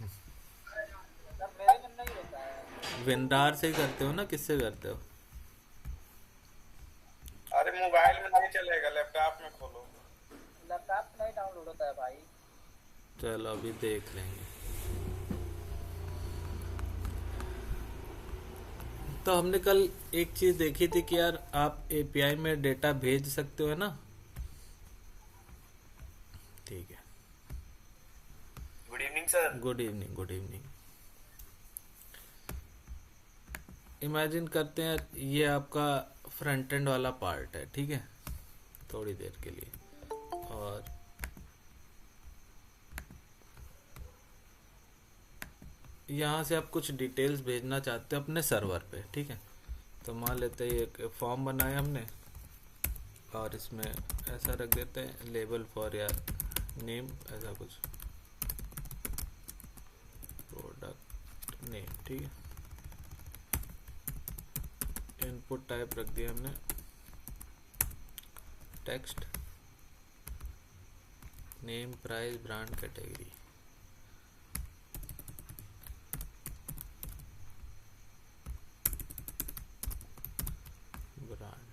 तब मेरे में नहीं होता है। विंडार से ही करते हो ना, किससे करते हो? अरे मोबाइल में नहीं चलेगा, लैपटॉप में खोलो। लैपटॉप में नहीं डाउनलोड होता है भाई। चलो अभी देख लेंगे। तो हमने कल एक चीज देखी थी कि यार आप एपीआई में डेटा भेज सकते हो, है ना? ठीक है। Good evening sir. Good evening, good evening. Imagine करते हैं ये आपका फ्रंट एंड वाला पार्ट है, ठीक है, थोड़ी देर के लिए। और यहाँ से आप कुछ डिटेल्स भेजना चाहते हो अपने सर्वर पे, ठीक है। तो मान लेते हैं एक फॉर्म बनाया हमने, और इसमें ऐसा रख देते हैं लेबल फॉर यार नेम, ऐसा कुछ प्रोडक्ट नेम, ठीक है। इनपुट टाइप रख दिया हमने text, name, price, brand, category. Brand,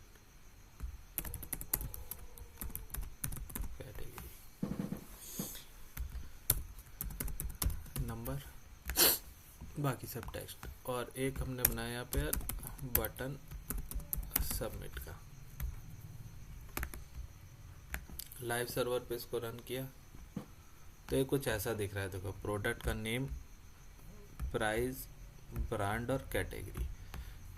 category, number, बाकी सब टेक्स्ट। और एक हमने बनाया यहाँ पे यार बटन सबमिट का। लाइव सर्वर पे इसको रन किया तो ये कुछ ऐसा दिख रहा है। देखो, प्रोडक्ट का नेम, प्राइस, ब्रांड और कैटेगरी।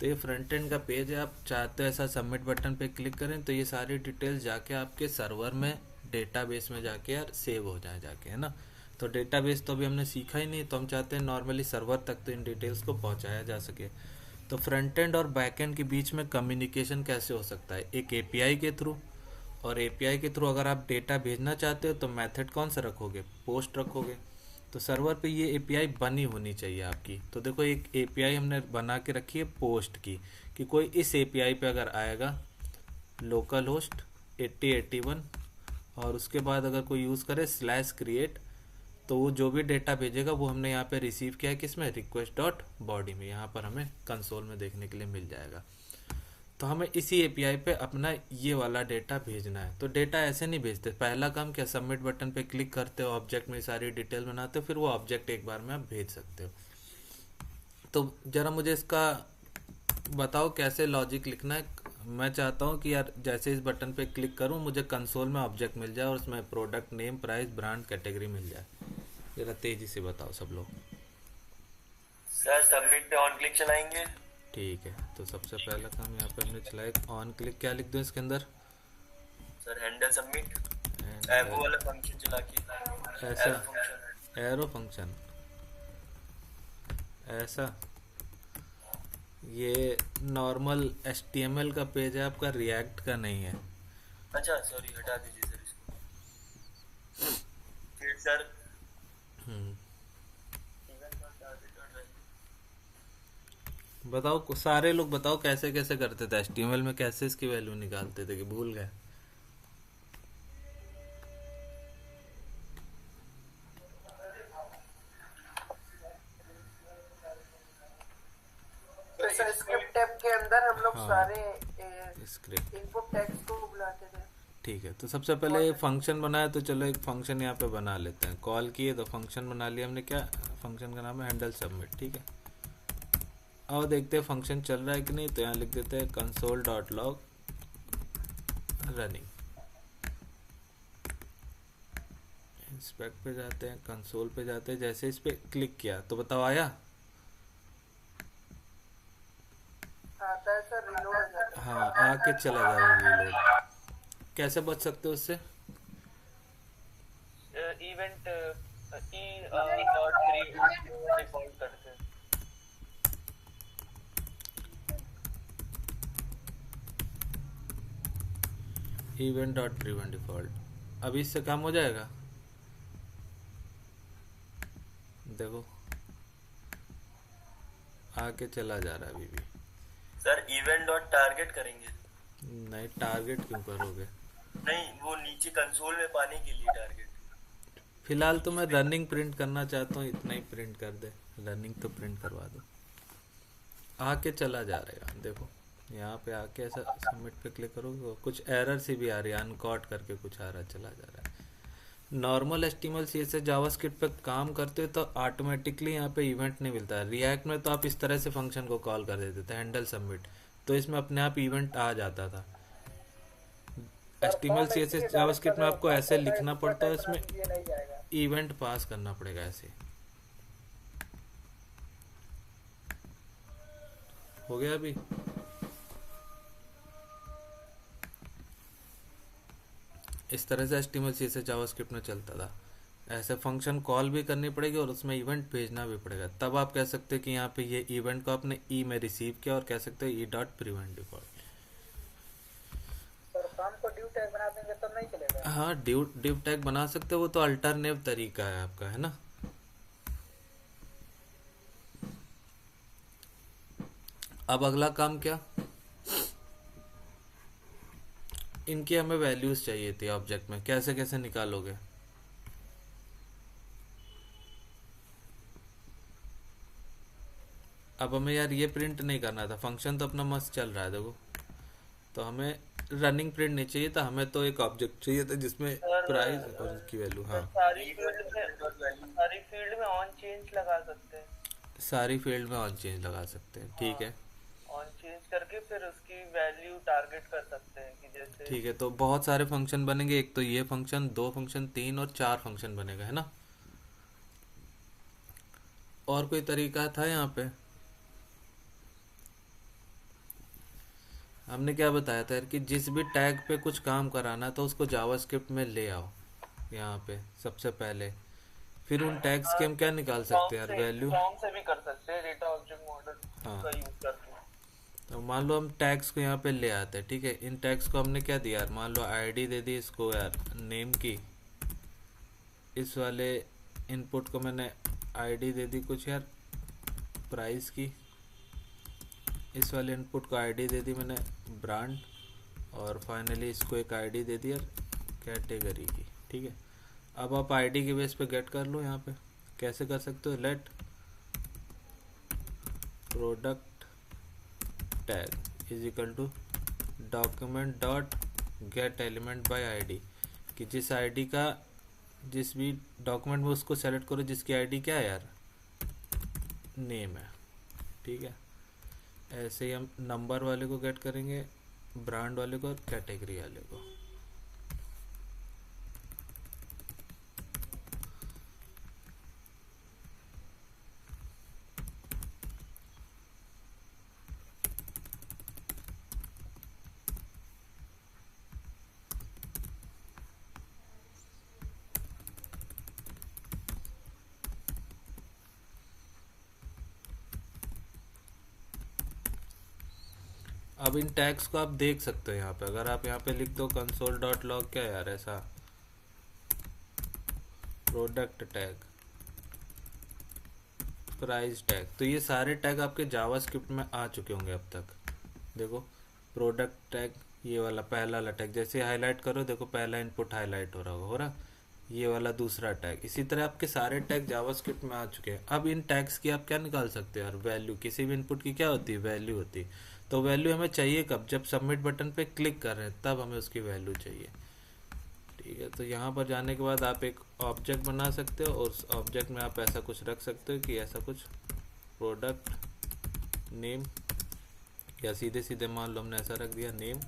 तो ये फ्रंट एंड का पेज है। आप चाहते हो ऐसा सबमिट बटन पे क्लिक करें तो ये सारी डिटेल्स जाके आपके सर्वर में, डेटाबेस में जाके यार सेव हो जाए जाके, है ना। तो डेटाबेस तो अभी हमने सीखा ही नहीं, तो हम चाहते हैं नॉर्मली सर्वर तक तो इन डिटेल्स को पहुंचाया जा सके। तो फ्रंट एंड और बैक एंड के बीच में कम्युनिकेशन कैसे हो सकता है? एक एपीआई के थ्रू। और एपीआई के थ्रू अगर आप डेटा भेजना चाहते हो तो मेथड कौन सा रखोगे? पोस्ट रखोगे। तो सर्वर पे ये एपीआई बनी होनी चाहिए आपकी। तो देखो, एक एपीआई हमने बना के रखी है पोस्ट की, कि कोई इस एपीआई पे अगर आएगा लोकल होस्ट 8081, और उसके बाद अगर कोई यूज़ करे /create, तो वो जो भी डेटा भेजेगा वो हमने यहाँ पे रिसीव किया है किसमें? रिक्वेस्ट डॉट बॉडी में। यहाँ पर हमें कंसोल में देखने के लिए मिल जाएगा। तो हमें इसी एपीआई पे अपना ये वाला डेटा भेजना है। तो डेटा ऐसे नहीं भेजते। पहला काम क्या, सबमिट बटन पे क्लिक करते हो, ऑब्जेक्ट में सारी डिटेल बनाते हो, फिर वो ऑब्जेक्ट एक बार में आप भेज सकते हो। तो जरा मुझे इसका बताओ कैसे लॉजिक लिखना है। मैं चाहता हूँ कि यार जैसे इस बटन पे क्लिक करूँ मुझे कंसोल में ऑब्जेक्ट मिल जाए और उसमें product name, price, brand, category मिल जाए। जरा तेजी से बताओ सब लोग। सर सबमिट पे ऑन क्लिक चलाएंगे। ठीक है, तो सबसे पहला काम यहाँ पे हमने चलाया ऑन क्लिक। क्या लिख दूँ इसके अंदर? सर हैंडल सबमिट, वो एंड वाला फंक्शन चला के, ऐसा एरो फंक्शन। एरो फंक्शन, ऐसा। ये नॉर्मल HTML का पेज है आपका, रिएक्ट का नहीं है। अच्छा सॉरी, हटा दीजिए सर इसको। फिर सर हम्म, बताओ सारे लोग बताओ कैसे कैसे करते थे HTML में, कैसे इसकी वैल्यू निकालते थे कि भूल गए? तो सर स्क्रिप्ट टैब के अंदर हम लोग हाँ, सारे स्क्रिप्ट। इनपुट टैग्स को बुलाते थे। ठीक है, तो सबसे पहले फंक्शन बनाया, तो चलो एक फंक्शन यहाँ पे बना लेते हैं। कॉल किए तो फंक्शन बना लिया हमने। क्या फंक्शन का नाम है? हैंडल सबमिट, ठीक है। और देखते हैं फंक्शन चल रहा है कि नहीं। तो यहाँ लिख देते हैं console dot log running. Inspect पे जाते हैं, कंसोल पे जाते हैं, जैसे इस पे क्लिक किया तो बताओ आया? आता है सर, रिलोड हो जाता है। हाँ, आके चला जाएगा रीलोड। कैसे बच सकते हो उससे? इवेंट डॉट डिफॉल्ट करते हैं। Event dot prevent default. अभी इससे काम हो जाएगा? देखो, आके चला जा रहा है अभी भी। सर इवेंट डॉट टारगेट करेंगे। नहीं, टारगेट क्यों करोगे? नहीं, वो नीचे कंसोल में पाने के लिए टारगेट। फिलहाल तो मैं रनिंग प्रिंट करना चाहता हूँ, इतना ही प्रिंट कर दे, रनिंग तो प्रिंट करवा दो। आके चला जा रहेगा, देखो यहाँ पे आके ऐसा सबमिट पे क्लिक करोगे, कुछ एरर सी भी आ रही है, अनकॉट करके कुछ आ रहा, चला जा रहा है। नॉर्मल HTML CSS जावास्क्रिप्ट पे काम करते हो तो ऑटोमेटिकली यहाँ पे इवेंट नहीं मिलता है। रिएक्ट में तो आप इस तरह से फंक्शन को कॉल कर देते थे, हैंडल सबमिट, तो इसमें अपने आप इवेंट आ जाता था। HTML CSS जावास्क्रिप्ट में आपको ऐसे लिखना पड़ता है, इसमें ये नहीं जाएगा। इवेंट पास करना पड़ेगा ऐसे। हो गया अभी? इस तरह से HTML CSS जावास्क्रिप्ट में चलता था। ऐसे फंक्शन कॉल भी करनी पड़ेगी और उसमें इवेंट भेजना भी पड़ेगा, तब आप कह सकते हो कि यहाँ पे ये इवेंट को आपने ई में रिसीव किया, और कह सकते हो e.prevent डिफॉल्ट। सर फॉर्म को ड्यू टैग बना देंगे तब नहीं चलेगा? हाँ, डिव टैग बना सकते हो, वो तो अल्टरनेटिव तरीका है आपका, है ना। अब अगला काम क्या, इनकी हमें वैल्यूज चाहिए थी ऑब्जेक्ट में, कैसे कैसे निकालोगे? अब हमें यार ये प्रिंट नहीं करना था, फंक्शन तो अपना मस्त चल रहा है देखो, तो हमें रनिंग प्रिंट नहीं चाहिए था, हमें तो एक ऑब्जेक्ट चाहिए था जिसमें प्राइस और उसकी वैल्यू। हाँ, सारी फील्ड में ऑन चेंज लगा सकते हैं। सारी फील्ड में ऑन चेंज लगा सकते हैं, ठीक है। ऑन चेंज करके फिर उसकी वैल्यू टारगेट कर सकते हैं कि जैसे, ठीक है, तो बहुत सारे फंक्शन बनेंगे, एक तो ये फंक्शन, 2 फंक्शन, 3 और 4 फंक्शन बनेगा, है ना। और कोई तरीका था यहाँ पे? हमने क्या बताया था कि जिस भी टैग पे कुछ काम कराना तो उसको जावास्क्रिप्ट में ले आओ यहाँ पे सबसे पहले, फिर उन टैग्स के हम क्या निकाल सकते हैं यार, वैल्यू। फॉर्म से भी कर सकते हैं डेटा ऑब्जेक्ट मॉडल हाँ, का यूज करके। तो मान लो हम टैग्स को यहाँ पे ले आते हैं, ठीक है। इन टैग्स को हमने क्या दिया यार, मान लो आईडी दे दी इसको यार, नेम की, इस वाले इनपुट को मैंने आईडी दे दी कुछ यार प्राइस की, इस वाले इनपुट को आईडी दे दी मैंने ब्रांड, और फाइनली इसको एक आईडी दे दी यार कैटेगरी की, ठीक है। अब आप आईडी के बेस पे गेट कर लो, यहाँ पे कैसे कर सकते हो, let product tag is equal to document dot get element by ID, कि जिस आईडी का, जिस भी डॉक्यूमेंट में उसको सेलेक्ट करो जिसकी आईडी क्या है यार, नेम है, ठीक है। ऐसे ही हम नंबर वाले को गेट करेंगे, ब्रांड वाले को और कैटेगरी वाले को। अब इन टैग्स को आप देख सकते हो यहाँ पे, अगर आप यहाँ पे लिख दो कंसोल डॉट लॉग, क्या यार ऐसा, प्रोडक्ट टैग, प्राइस टैग, तो ये सारे टैग आपके जावास्क्रिप्ट में आ चुके होंगे अब तक। देखो प्रोडक्ट टैग, ये वाला पहला वाला टैग, जैसे हाईलाइट करो देखो पहला इनपुट हाईलाइट हो रहा होगा, हो रहा, ये वाला दूसरा टैग, इसी तरह आपके सारे टैग जावास्क्रिप्ट में आ चुके हैं। अब इन टैग्स की आप क्या निकाल सकते हो यार, वैल्यू, किसी भी इनपुट की क्या होती है, वैल्यू होती है। तो वैल्यू हमें चाहिए कब, जब सबमिट बटन पे क्लिक कर रहे हैं तब हमें उसकी वैल्यू चाहिए, ठीक है। तो यहाँ पर जाने के बाद आप एक ऑब्जेक्ट बना सकते हो, और उस ऑब्जेक्ट में आप ऐसा कुछ रख सकते हो कि ऐसा कुछ प्रोडक्ट नेम, या सीधे सीधे मान लो हमने ऐसा रख दिया नेम।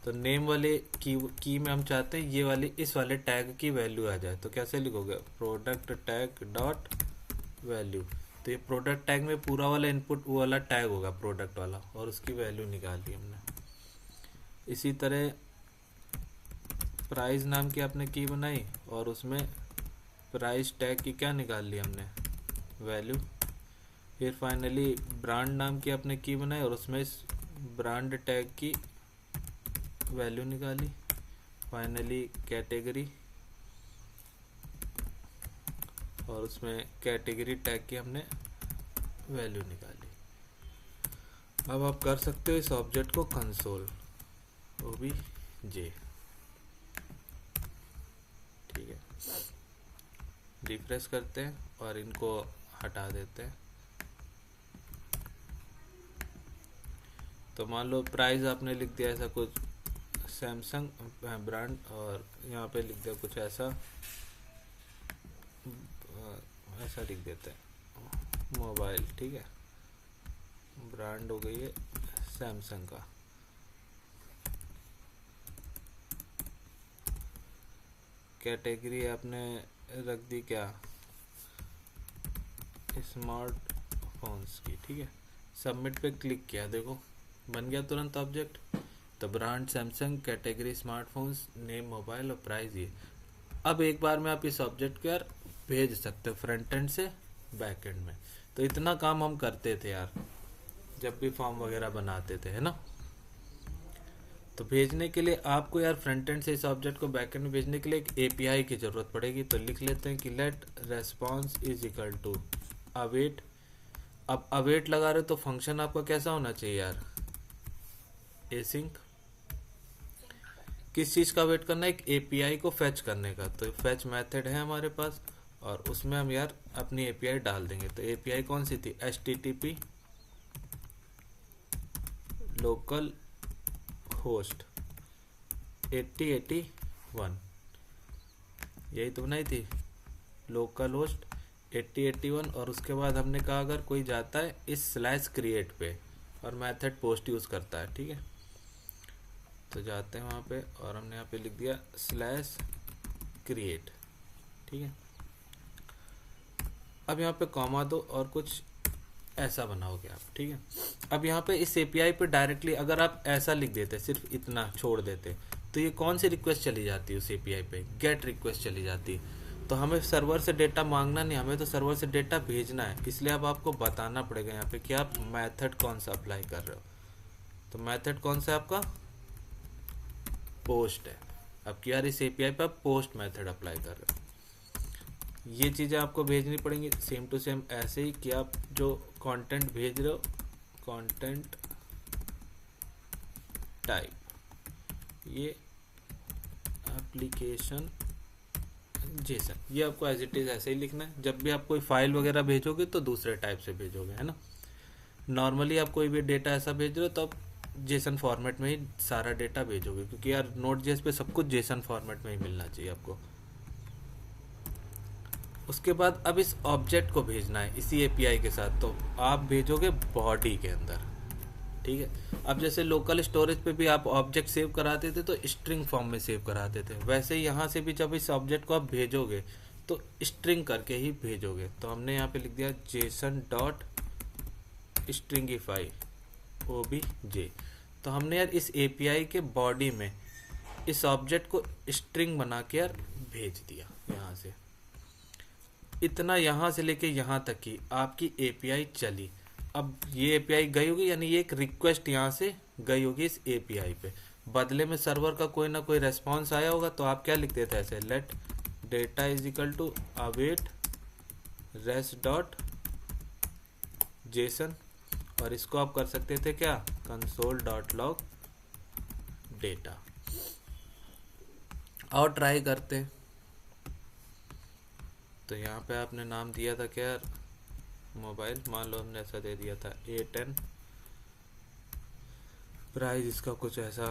तो नेम वाले की में हम चाहते हैं ये वाले, इस वाले टैग की वैल्यू आ जाए, तो कैसे लिखोगे, प्रोडक्ट टैग डॉट वैल्यू। तो ये प्रोडक्ट टैग में पूरा वाला इनपुट वो वाला टैग होगा प्रोडक्ट वाला, और उसकी वैल्यू निकाल दी हमने। इसी तरह प्राइस नाम की आपने की बनाई, और उसमें प्राइस टैग की क्या निकाल ली हमने, वैल्यू। फिर फाइनली ब्रांड नाम की आपने की बनाई, और उसमें इस ब्रांड टैग की वैल्यू निकाली। फाइनली कैटेगरी, और उसमें कैटेगरी टैग की हमने वैल्यू निकाली। अब आप कर सकते हो इस ऑब्जेक्ट को कंसोल OBJ, ठीक है। रिफ्रेश करते हैं और इनको हटा देते हैं। तो मान लो प्राइस आपने लिख दिया ऐसा कुछ सैमसंग ब्रांड, और यहाँ पे लिख दिया कुछ ऐसा लिख देते हैं मोबाइल, ठीक है। ब्रांड हो गई है सैमसंग का। कैटेगरी आपने रख दी क्या, स्मार्टफोन्स की, ठीक है। सबमिट पे क्लिक किया, देखो बन गया तुरंत ऑब्जेक्ट। तो brand Samsung, category smartphones, name mobile और प्राइस ये। अब एक बार में आप इस ऑब्जेक्ट को यार भेज सकते हो फ्रंट एंड से बैक एंड में। तो इतना काम हम करते थे यार जब भी फॉर्म वगैरह बनाते थे, है ना। तो भेजने के लिए आपको यार फ्रंट एंड से इस ऑब्जेक्ट को बैक एंड में भेजने के लिए एक एपीआई की जरूरत पड़ेगी। तो लिख लेते हैं कि let response is equal to await. अब अवेट लगा रहे हो तो फंक्शन आपका कैसा होना चाहिए यार, एसिंक। किस चीज का वेट करना है, एक एपीआई को फेच करने का। तो फेच मेथड है हमारे पास और उसमें हम यार अपनी एपीआई डाल देंगे। तो एपीआई कौन सी थी, http लोकल होस्ट 8081, यही तो बनाई थी, लोकल होस्ट 8081। और उसके बाद हमने कहा अगर कोई जाता है इस स्लैश क्रिएट पे और मेथड पोस्ट यूज करता है, ठीक है। तो जाते हैं वहाँ पे और हमने यहाँ पे लिख दिया स्लैश क्रिएट, ठीक है। अब यहाँ पे कॉमा दो और कुछ ऐसा बनाओगे आप, ठीक है। अब यहाँ पे इस एपीआई पे डायरेक्टली अगर आप ऐसा लिख देते, सिर्फ इतना छोड़ देते, तो ये कौन सी रिक्वेस्ट चली जाती है उस एपीआई पे, गेट रिक्वेस्ट चली जाती है। तो हमें सर्वर से डेटा मांगना नहीं, हमें तो सर्वर से डेटा भेजना है। इसलिए अब आपको बताना पड़ेगा यहाँ पे कि आप मेथड कौन सा अप्लाई कर रहे हो। तो मेथड कौन सा है आपका, पोस्ट है। अब यार इस एपीआई पे आप पोस्ट मेथड अप्लाई कर रहे हो, ये चीज़ें आपको भेजनी पड़ेंगी सेम टू सेम ऐसे ही कि आप जो कंटेंट भेज रहे हो, कंटेंट टाइप, ये एप्लीकेशन जेसन, ये आपको एज इट इज ऐसे ही लिखना है। जब भी आप कोई फाइल वगैरह भेजोगे तो दूसरे टाइप से भेजोगे, है ना। नॉर्मली आप कोई भी डेटा ऐसा भेज रहे हो तो आप जेसन फॉर्मेट में ही सारा डेटा भेजोगे, क्योंकि यार नोड.जेएस पे सब कुछ जेसन फॉर्मेट में ही मिलना चाहिए आपको। उसके बाद अब इस ऑब्जेक्ट को भेजना है इसी एपीआई के साथ, तो आप भेजोगे बॉडी के अंदर, ठीक है। अब जैसे लोकल स्टोरेज पे भी आप ऑब्जेक्ट सेव कराते थे तो स्ट्रिंग फॉर्म में सेव कराते थे, वैसे ही यहाँ से भी जब इस ऑब्जेक्ट को आप भेजोगे तो स्ट्रिंग करके ही भेजोगे। तो हमने यहाँ पे लिख दिया जेसन डॉट स्ट्रिंगिफाई OBJ। तो हमने यार इस एपीआई के बॉडी में इस ऑब्जेक्ट को स्ट्रिंग बना के यार भेज दिया यहाँ से। इतना यहाँ से लेके यहाँ तक की आपकी एपीआई चली। अब ये एपीआई गई होगी, यानी ये एक रिक्वेस्ट यहाँ से गई होगी इस एपीआई पे, बदले में सर्वर का कोई ना कोई रेस्पॉन्स आया होगा। तो आप क्या लिख देते हैं ऐसे, let data is equal to await rest dot JSON, और इसको आप कर सकते थे क्या, कंसोल डॉट लॉग डेटा। और ट्राई करते हैं। तो यहाँ पे आपने नाम दिया था क्या, मोबाइल, मान लो हमने ऐसा दे दिया था A10, प्राइस इसका कुछ ऐसा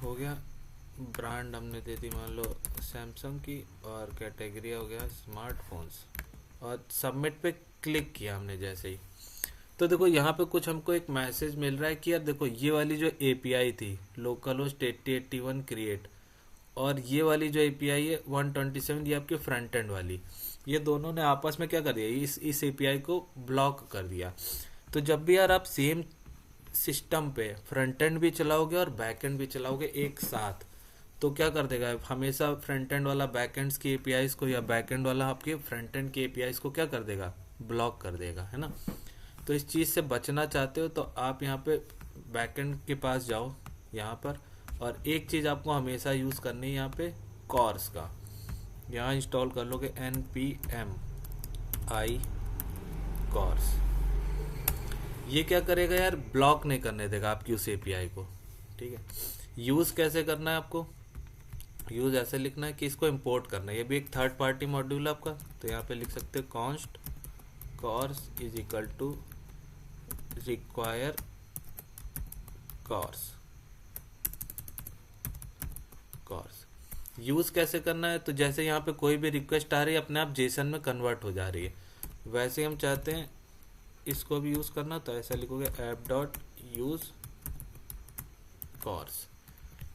हो गया, ब्रांड हमने दे दी मान लो सैमसंग की, और कैटेगरी हो गया स्मार्टफोन्स, और सबमिट पे क्लिक किया हमने जैसे ही। तो देखो यहाँ पे कुछ हमको एक मैसेज मिल रहा है कि यार देखो ये वाली जो एपीआई थी लोकल होस्ट 8081 क्रिएट, और ये वाली जो एपीआई है 127, ये आपके फ्रंट एंड वाली, ये दोनों ने आपस में क्या कर दिया, इस एपीआई को ब्लॉक कर दिया। तो जब भी यार आप सेम सिस्टम पे फ्रंट एंड भी चलाओगे और बैक एंड भी चलाओगे एक साथ, तो क्या कर देगा, हमेशा फ्रंट एंड वाला बैक एंड की एपीआईज को या बैक एंड वाला आपके फ्रंट एंड की एपीआईज को क्या कर देगा, ब्लॉक कर देगा, है ना। तो इस चीज़ से बचना चाहते हो तो आप यहाँ पे बैक एंड के पास जाओ यहाँ पर, और एक चीज़ आपको हमेशा यूज़ करनी है यहाँ पे, कॉर्स का, यहाँ इंस्टॉल कर लोगे npm-i कॉर्स। ये क्या करेगा यार, ब्लॉक नहीं करने देगा आपकी उस एपीआई को, ठीक है। यूज़ कैसे करना है आपको, यूज ऐसे लिखना है कि इसको इंपोर्ट करना है, ये भी एक थर्ड पार्टी मॉड्यूल है आपका, तो यहाँ पे लिख सकते हैं const cors is equal to require cors. Cors use कैसे करना है, तो जैसे यहाँ पे कोई भी रिक्वेस्ट आ रही है अपने आप जेसन में कन्वर्ट हो जा रही है, वैसे हम चाहते हैं इसको भी यूज करना, तो ऐसा लिखोगे ऐप डॉट यूज कॉर्स।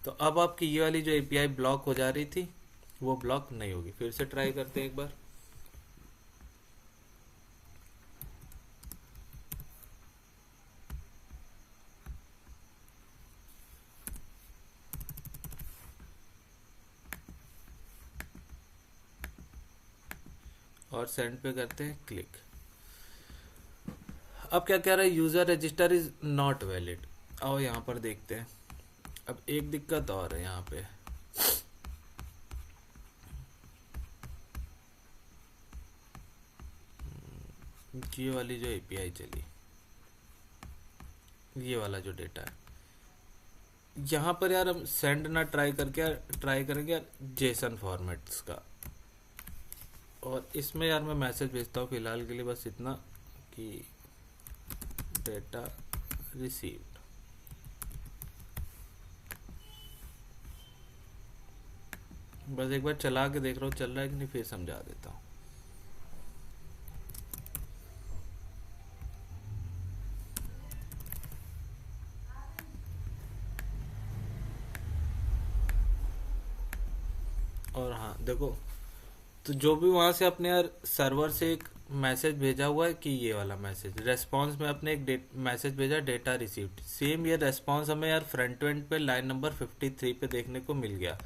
तो अब आपकी ये वाली जो एपीआई ब्लॉक हो जा रही थी वो ब्लॉक नहीं होगी। फिर से ट्राई करते हैं एक बार। और सेंड पे करते हैं क्लिक। अब क्या कह रहा है, user register is not valid. आओ यहाँ पर देखते हैं। अब एक दिक्कत और है यहाँ पे, ये वाली जो एपीआई चली, ये वाला जो डेटा है, यहाँ पर यार हम सेंड ना ट्राई करेंगे यार जेसन फॉर्मेट्स का। और इसमें यार मैं मैसेज भेजता हूँ फिलहाल के लिए बस इतना कि डेटा रिसीव्ड। बस एक बार चला के देख रहा हूँ चल रहा है कि नहीं, फिर समझा देता हूँ। और हाँ देखो, तो जो भी वहां से अपने यार सर्वर से एक मैसेज भेजा हुआ है कि ये वाला मैसेज रेस्पॉन्स में अपने एक मैसेज भेजा डेटा रिसीव्ड, सेम ये रेस्पॉन्स हमें यार फ्रंट एंड पे लाइन नंबर 53 पे देखने को मिल गया।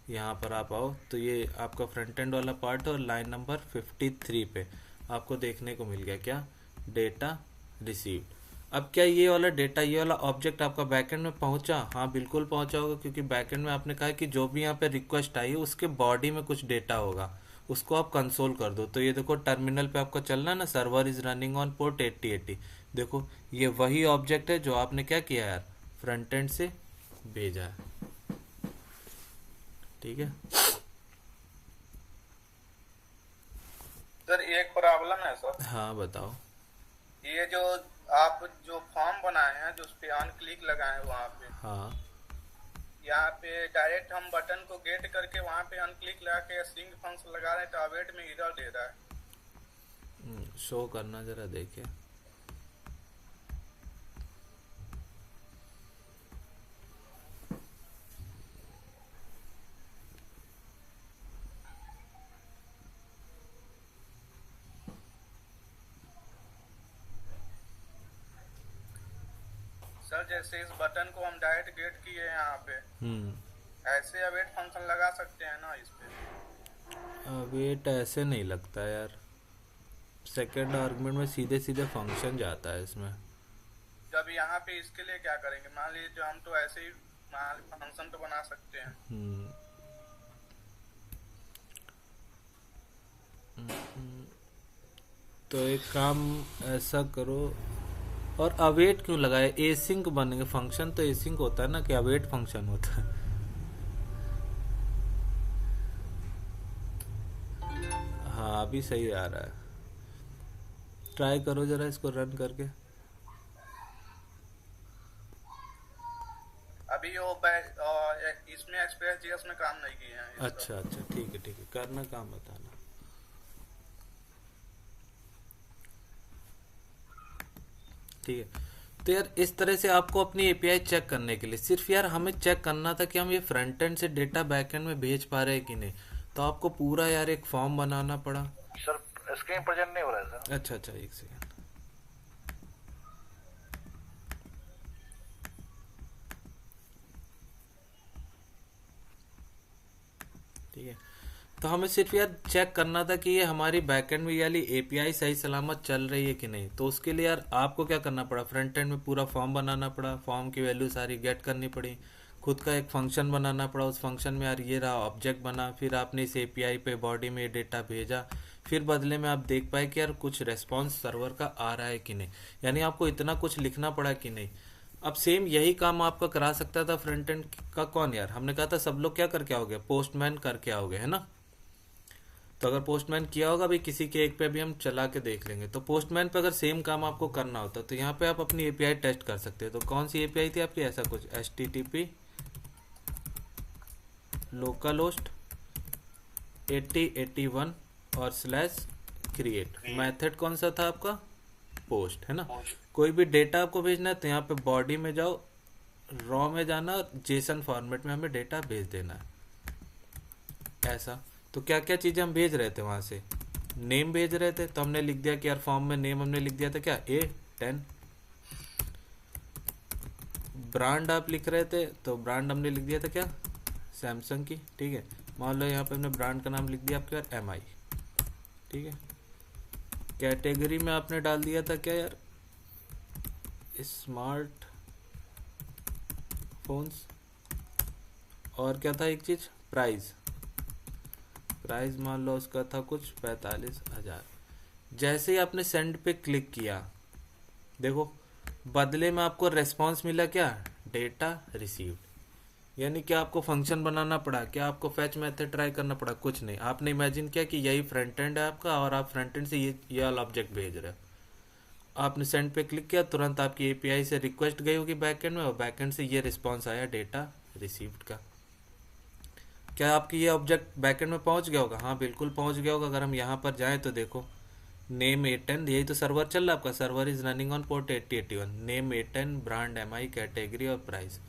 यहाँ पर आप आओ तो ये आपका फ्रंट एंड वाला पार्ट है और लाइन नंबर 53 पे आपको देखने को मिल गया क्या, डेटा रिसीव्ड। अब क्या ये वाला डेटा, ये वाला ऑब्जेक्ट आपका बैकएंड में पहुंचा? हाँ बिल्कुल पहुंचा होगा, क्योंकि बैकएंड में आपने कहा कि जो भी यहाँ पे रिक्वेस्ट आई है उसके बॉडी में कुछ डेटा होगा, उसको आप कंसोल कर दो। तो ये देखो टर्मिनल पे आपका चल रहा है ना, server is running on port 8080। देखो ये वही ऑब्जेक्ट है जो आपने क्या किया यार, फ्रंट एंड से भेजा है। ठीक है सर एक प्रॉब्लम है सर। हाँ बताओ। ये जो आप जो फॉर्म बनाए हैं जो उस पे ऑन क्लिक लगाए हैं वहाँ पे, हाँ यहाँ पे डायरेक्ट हम बटन को गेट करके वहाँ पे ऑन क्लिक लगा के सिंग फंक्शन लगा रहे हैं तो अवेट में एरर दे रहा है। शो करना जरा देखे। सर जैसे इस बटन को हम डायरेक्ट गेट किए हैं यहाँ पे, ऐसे अवेट फंक्शन लगा सकते हैं ना इस पे? वेट ऐसे नहीं लगता यार, सेकेंड आर्गुमेंट में सीधे सीधे फंक्शन जाता है इसमें। जब यहाँ पे इसके लिए क्या करेंगे, मान लीजिए जो हम तो ऐसे ही फंक्शन तो बना सकते हैं। तो एक काम ऐसा करो, और अवेट क्यों लगाए, एसिंक बनेंगे फंक्शन, तो एसिंक होता है ना कि अवेट फंक्शन होता है। हाँ अभी सही आ रहा है, ट्राई करो जरा इसको रन करके। अभी वो इसमें एक्सप्रेस जीएस में काम नहीं किए हैं। अच्छा अच्छा ठीक है करना काम बताना। ठीक है, तो यार इस तरह से आपको अपनी एपीआई चेक करने के लिए सिर्फ यार हमें चेक करना था कि हम ये फ्रंट एंड से डेटा बैक एंड में भेज पा रहे हैं कि नहीं, तो आपको पूरा यार एक फॉर्म बनाना पड़ा। सर स्क्रीन प्रेजेंट नहीं हो रहा है सर। अच्छा एक सेकेंड। ठीक है, तो हमें सिर्फ यार चेक करना था कि ये हमारी बैकएंड में वाली एपीआई सही सलामत चल रही है कि नहीं। तो उसके लिए यार आपको क्या करना पड़ा, फ्रंट एंड में पूरा फॉर्म बनाना पड़ा, फॉर्म की वैल्यू सारी गेट करनी पड़ी, खुद का एक फंक्शन बनाना पड़ा, उस फंक्शन में यार ये रहा ऑब्जेक्ट बना, फिर आपने इस एपीआई पे बॉडी में डेटा भेजा, फिर बदले में आप देख पाए कि यार कुछ रेस्पॉन्स सर्वर का आ रहा है कि नहीं, यानी आपको इतना कुछ लिखना पड़ा कि नहीं। अब सेम यही काम आपका करा सकता था फ्रंट एंड का कौन यार, हमने कहा था सब लोग क्या करके आओगे, पोस्टमैन करके आओगे, है ना। तो अगर पोस्टमैन किया होगा भाई किसी के एक पे भी हम चला के देख लेंगे। तो पोस्टमैन पे अगर सेम काम आपको करना होता तो यहाँ पे आप अपनी एपीआई टेस्ट कर सकते हैं। तो कौन सी एपीआई थी आपकी, ऐसा कुछ HTTP लोकलहोस्ट 8081 और /create। मेथड कौन सा था आपका, पोस्ट, है ना। कोई भी डेटा आपको भेजना है तो यहाँ पे बॉडी में जाओ, रॉ में जाना और जेसन फॉर्मेट में हमें डेटा भेज देना है ऐसा। तो क्या क्या चीजें हम भेज रहे थे वहां से, नेम भेज रहे थे तो हमने लिख दिया कि यार फॉर्म में नेम हमने लिख दिया था क्या A10। ब्रांड आप लिख रहे थे तो ब्रांड हमने लिख दिया था क्या, सैमसंग की, ठीक है। मान लो यहाँ पे हमने ब्रांड का नाम लिख दिया आपके यार MI, ठीक है। कैटेगरी में आपने डाल दिया था क्या यार, स्मार्ट फोन्स। और क्या था एक चीज, प्राइस मान लो उसका था कुछ 45,000। जैसे ही आपने सेंड पे क्लिक किया, देखो बदले में आपको रेस्पॉन्स मिला क्या, डेटा रिसीव्ड। यानी क्या आपको फंक्शन बनाना पड़ा, क्या आपको फैच मेथड ट्राई करना पड़ा, कुछ नहीं। आपने इमेजिन किया कि यही फ्रंट एंड है आपका और आप फ्रंट एंड से ये वाला ऑब्जेक्ट भेज रहे हो। आपने सेंड पे क्लिक किया, तुरंत आपकी एपीआई से रिक्वेस्ट गई होगी बैकएंड में और बैकएंड से ये रिस्पॉन्स आया डेटा रिसीव्ड का। क्या आपकी ये ऑब्जेक्ट बैकएंड में पहुंच गया होगा, हाँ बिल्कुल पहुंच गया होगा। अगर हम यहाँ पर जाएं तो देखो नेम A10, यही तो सर्वर चल रहा है आपका, server is running on port 8081, name A10, brand MI, category और प्राइस,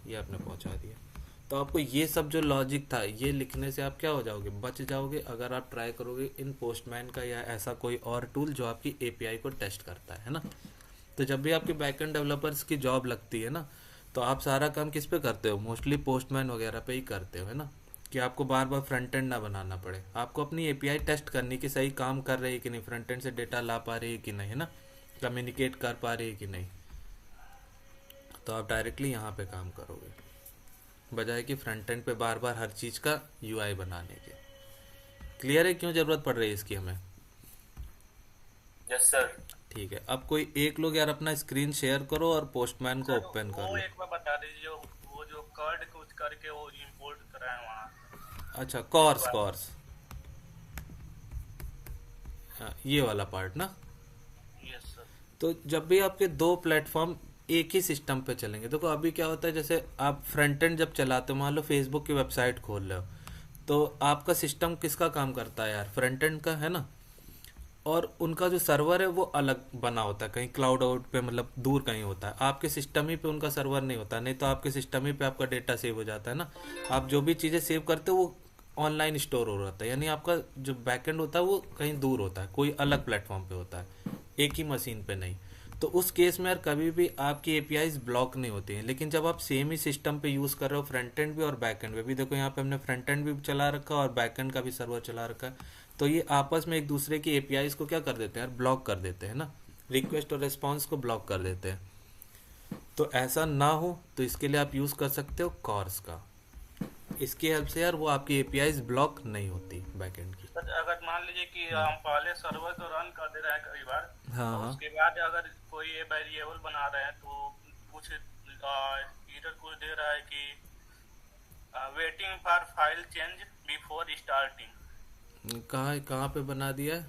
ये आपने पहुंचा दिया। तो आपको ये सब जो लॉजिक था ये लिखने से आप क्या हो जाओगे, बच जाओगे अगर आप ट्राई करोगे इन पोस्टमैन का या ऐसा कोई और टूल जो आपकी एपीआई को टेस्ट करता है ना। तो जब भी आपके बैकएंड डेवलपर्स की जॉब लगती है ना, तो आप सारा काम किस पे करते हो, मोस्टली पोस्टमैन वगैरह पे ही करते हो, है ना। कि आपको बार बार फ्रंट एंड ना बनाना पड़े, आपको अपनी एपीआई टेस्ट करनी कि सही काम कर रही है कि नहीं, फ्रंट एंड से डेटा ला पा रही है कि नहीं, है ना, कम्युनिकेट कर पा रही है कि नहीं। तो आप डायरेक्टली यहाँ पे काम करोगे बजाय कि फ्रंट एंड पे बार बार हर चीज़ का यूआई बनाने के। क्लियर है क्यों जरूरत पड़ रही है इसकी हमें। Yes sir. ठीक है, अब कोई एक लोग यार अपना स्क्रीन शेयर करो और पोस्टमैन को ओपन कर वो लो। एक बार बता दीजिए, वो जो कार्ड कुछ करके वो इंपोर्ट कराए वहाँ। अच्छा कॉर्स हाँ, ये वाला पार्ट ना। Yes sir. तो जब भी आपके दो प्लेटफॉर्म एक ही सिस्टम पे चलेंगे, देखो अभी क्या होता है, जैसे आप फ्रंट एंड जब चलाते हो, मान लो फेसबुक की वेबसाइट खोल रहे हो, तो आपका सिस्टम किसका काम करता है यार, फ्रंट एंड का, है ना। और उनका जो सर्वर है वो अलग बना होता है, कहीं क्लाउड आउट पे, मतलब दूर कहीं होता है, आपके सिस्टम ही पे उनका सर्वर नहीं होता। नहीं तो आपके सिस्टम ही पे आपका डेटा सेव हो जाता है ना। आप जो भी चीज़ें सेव करते हो वो ऑनलाइन स्टोर हो रहा है, यानी आपका जो बैकएंड होता है वो कहीं दूर होता है, कोई अलग प्लेटफॉर्म पे होता है, एक ही मशीन पे नहीं। तो उस केस में यार कभी भी आपकी एपीआईज ब्लॉक नहीं होती हैं। लेकिन जब आप सेम ही सिस्टम पे यूज़ कर रहे हो, फ्रंट एंड भी और बैक एंड भी, देखो यहाँ पे हमने फ्रंट एंड भी चला रखा और बैक एंड का भी सर्वर चला रखा है, तो ये आपस में एक दूसरे की एपीआईज को क्या कर देते हैं यार, ब्लॉक कर देते हैं ना, रिक्वेस्ट और रिस्पॉन्स को ब्लॉक कर देते हैं। तो ऐसा ना हो तो इसके लिए आप यूज़ कर सकते हो कॉर्स का। इसकी हेल्प से यार वो आपकी एपीआईज ब्लॉक नहीं होती बैकएंड की। सर अगर मान लीजिए कि हम पहले सर्वर तो रन कर दे रहे हैं कई बार, हाँ तो उसके बाद अगर कोई ये वेरिएबल बना रहे हैं तो कुछ इधर कुछ दे रहा है कि waiting for file change before starting. कहाँ पे बना दिया है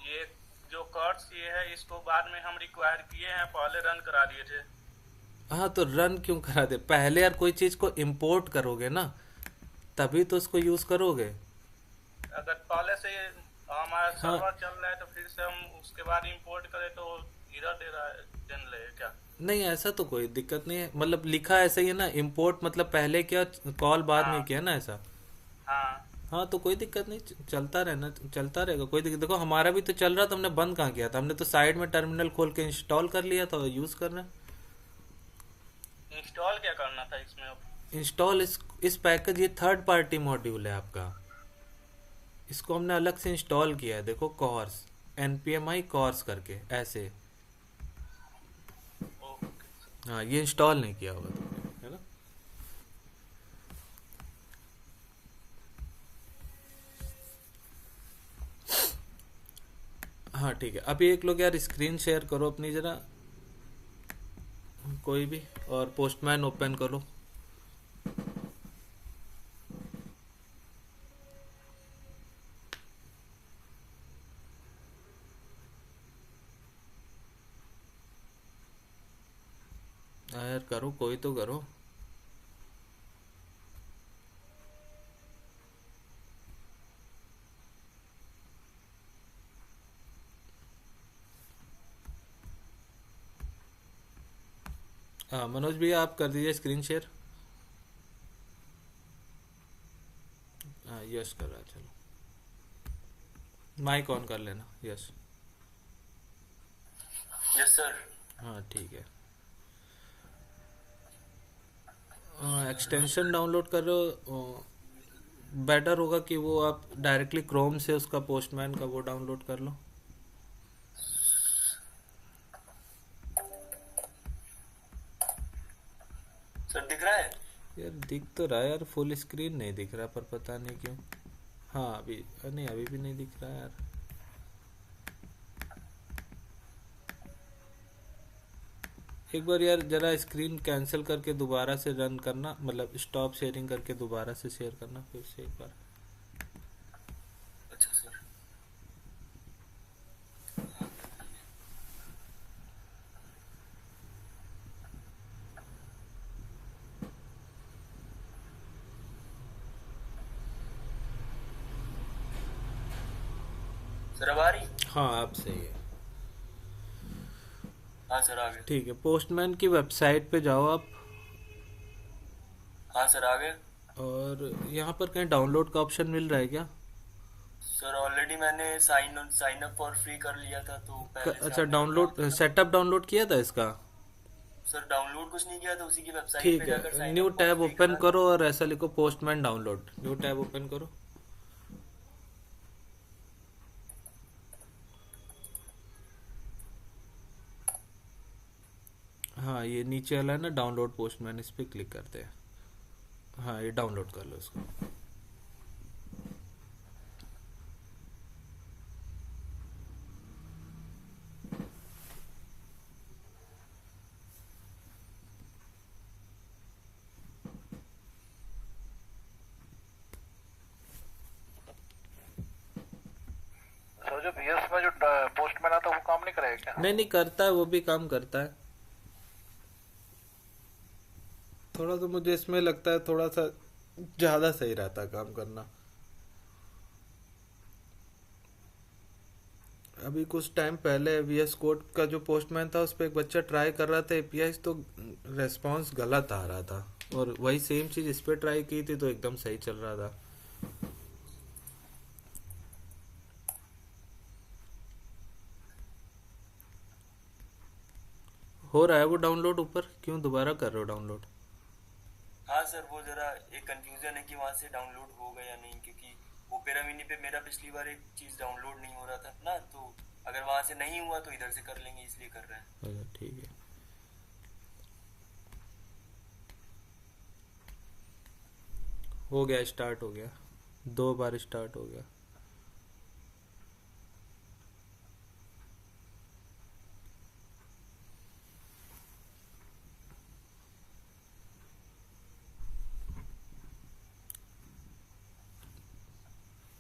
ये जो कार्ड्स ये है इसको बाद में हम रिक्वायर किए हैं, पहले रन करा दिए थे। हाँ तो रन क्यों करा दे, पहले यार कोई चीज को इंपोर्ट करोगे ना तभी तो उसको यूज करोगे। अगर पहले से हमारा हाँ। सर्वर चल रहा है तो फिर से हम उसके बाद इंपोर्ट करें तो इधर दे रहा है, देने लगे क्या? नहीं ऐसा तो कोई दिक्कत नहीं है, मतलब लिखा ऐसा ही है ना, इंपोर्ट मतलब पहले किया कॉल बाद में किया ना ऐसा। हाँ हाँ तो कोई दिक्कत नहीं, चलता रहना, चलता रहेगा, कोई दिक्कत। देखो हमारा भी तो चल रहा था, हमने बंद कहाँ किया था, हमने तो साइड में टर्मिनल खोल के इंस्टॉल कर लिया था और यूज कर रहे हैं। इंस्टॉल क्या करना था इसमें अब? इंस्टॉल इस पैकेज, ये थर्ड पार्टी मॉड्यूल है आपका, इसको हमने अलग से इंस्टॉल किया है। देखो कॉर्स npmi कॉर्स करके ऐसे, ओके। हाँ ये इंस्टॉल नहीं किया होगा तुमने, है ना। हाँ ठीक है, अभी एक लोग यार स्क्रीन शेयर करो अपनी जरा, कोई भी, और पोस्टमैन ओपन करो। यार करो, कोई तो करो। हाँ मनोज भैया आप कर दीजिए स्क्रीन शेयर। हाँ यश कर रहा है, चलो माइक ऑन कर लेना यश। Yes sir. हाँ ठीक है। एक्सटेंशन डाउनलोड कर रहे हो, बेटर होगा कि वो आप डायरेक्टली क्रोम से उसका पोस्टमैन का वो डाउनलोड कर लो। सर दिख रहा है? यार दिख तो रहा है यार, फुल स्क्रीन नहीं दिख रहा, पर पता नहीं क्यों। हाँ अभी नहीं, अभी भी नहीं दिख रहा यार। एक बार यार जरा स्क्रीन कैंसिल करके दोबारा से रन करना, मतलब स्टॉप शेयरिंग करके दोबारा से शेयर करना फिर से एक बार। अच्छा सर। सर अब आ रही? हाँ अब सही है। हाँ सर आ गए। ठीक है, पोस्टमैन की वेबसाइट पे जाओ आप। हाँ सर आ गए। और यहाँ पर कहीं डाउनलोड का ऑप्शन मिल रहा है क्या? सर ऑलरेडी मैंने साइन अप फॉर फ्री कर लिया था, तो पहले से अच्छा आपने डाउनलोड सेटअप डाउनलोड किया था इसका? सर डाउनलोड कुछ नहीं किया था, उसी की वेबसाइट ठीक पे जाकर है, sign new up for tab free open करा। करो और ऐसा लिखो postman download. New tab open करो। हाँ ये नीचे वाला है ना डाउनलोड पोस्टमैन, इस पे क्लिक करते हैं। हाँ ये डाउनलोड कर लो इसको। सर जो बीएस में जो पोस्टमैन आता है वो काम नहीं करेगा क्या? नहीं नहीं करता है, वो भी काम करता है। थोड़ा तो मुझे इसमें लगता है थोड़ा सा ज्यादा सही रहता है काम करना। अभी कुछ टाइम पहले वीएस कोड का जो पोस्टमैन था उस पर एक बच्चा ट्राई कर रहा था एपीआई, तो रेस्पॉन्स गलत आ रहा था, और वही सेम चीज इस पे ट्राई की थी तो एकदम सही चल रहा था। हो रहा है वो डाउनलोड ऊपर, क्यों दोबारा कर रहे हो डाउनलोड? हाँ सर वो जरा एक कंफ्यूजन है कि वहाँ से डाउनलोड होगा या नहीं, क्योंकि ओपेरा मिनी पे मेरा पिछली बार एक चीज डाउनलोड नहीं हो रहा था ना, तो अगर वहाँ से नहीं हुआ तो इधर से कर लेंगे, इसलिए कर रहे हैं। अच्छा ठीक है। हो गया, स्टार्ट हो गया, 2 बार स्टार्ट हो गया।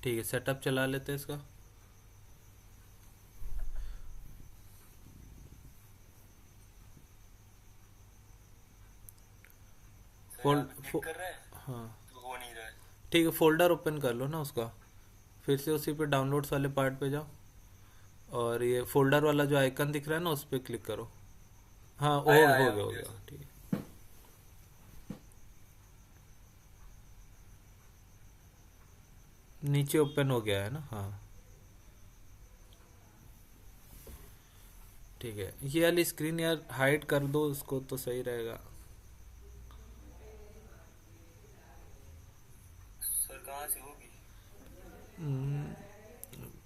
ठीक है, सेटअप चला लेते हैं इसका। सर यहाँ पे क्लिक कर रहे हैं हाँ तो हो नहीं रहा है। ठीक है, फोल्डर ओपन कर लो ना उसका, फिर से उसी पे डाउनलोड्स वाले पार्ट पे जाओ, और ये फोल्डर वाला जो आइकन दिख रहा है ना उस पे क्लिक करो। हाँ हो आया, हो आया, गया हो हो गया। गया, ठीक है। नीचे ओपन हो गया है ना? हाँ ठीक है। ये वाली स्क्रीन यार हाइड कर दो उसको तो सही रहेगा। सर कहाँ से होगी?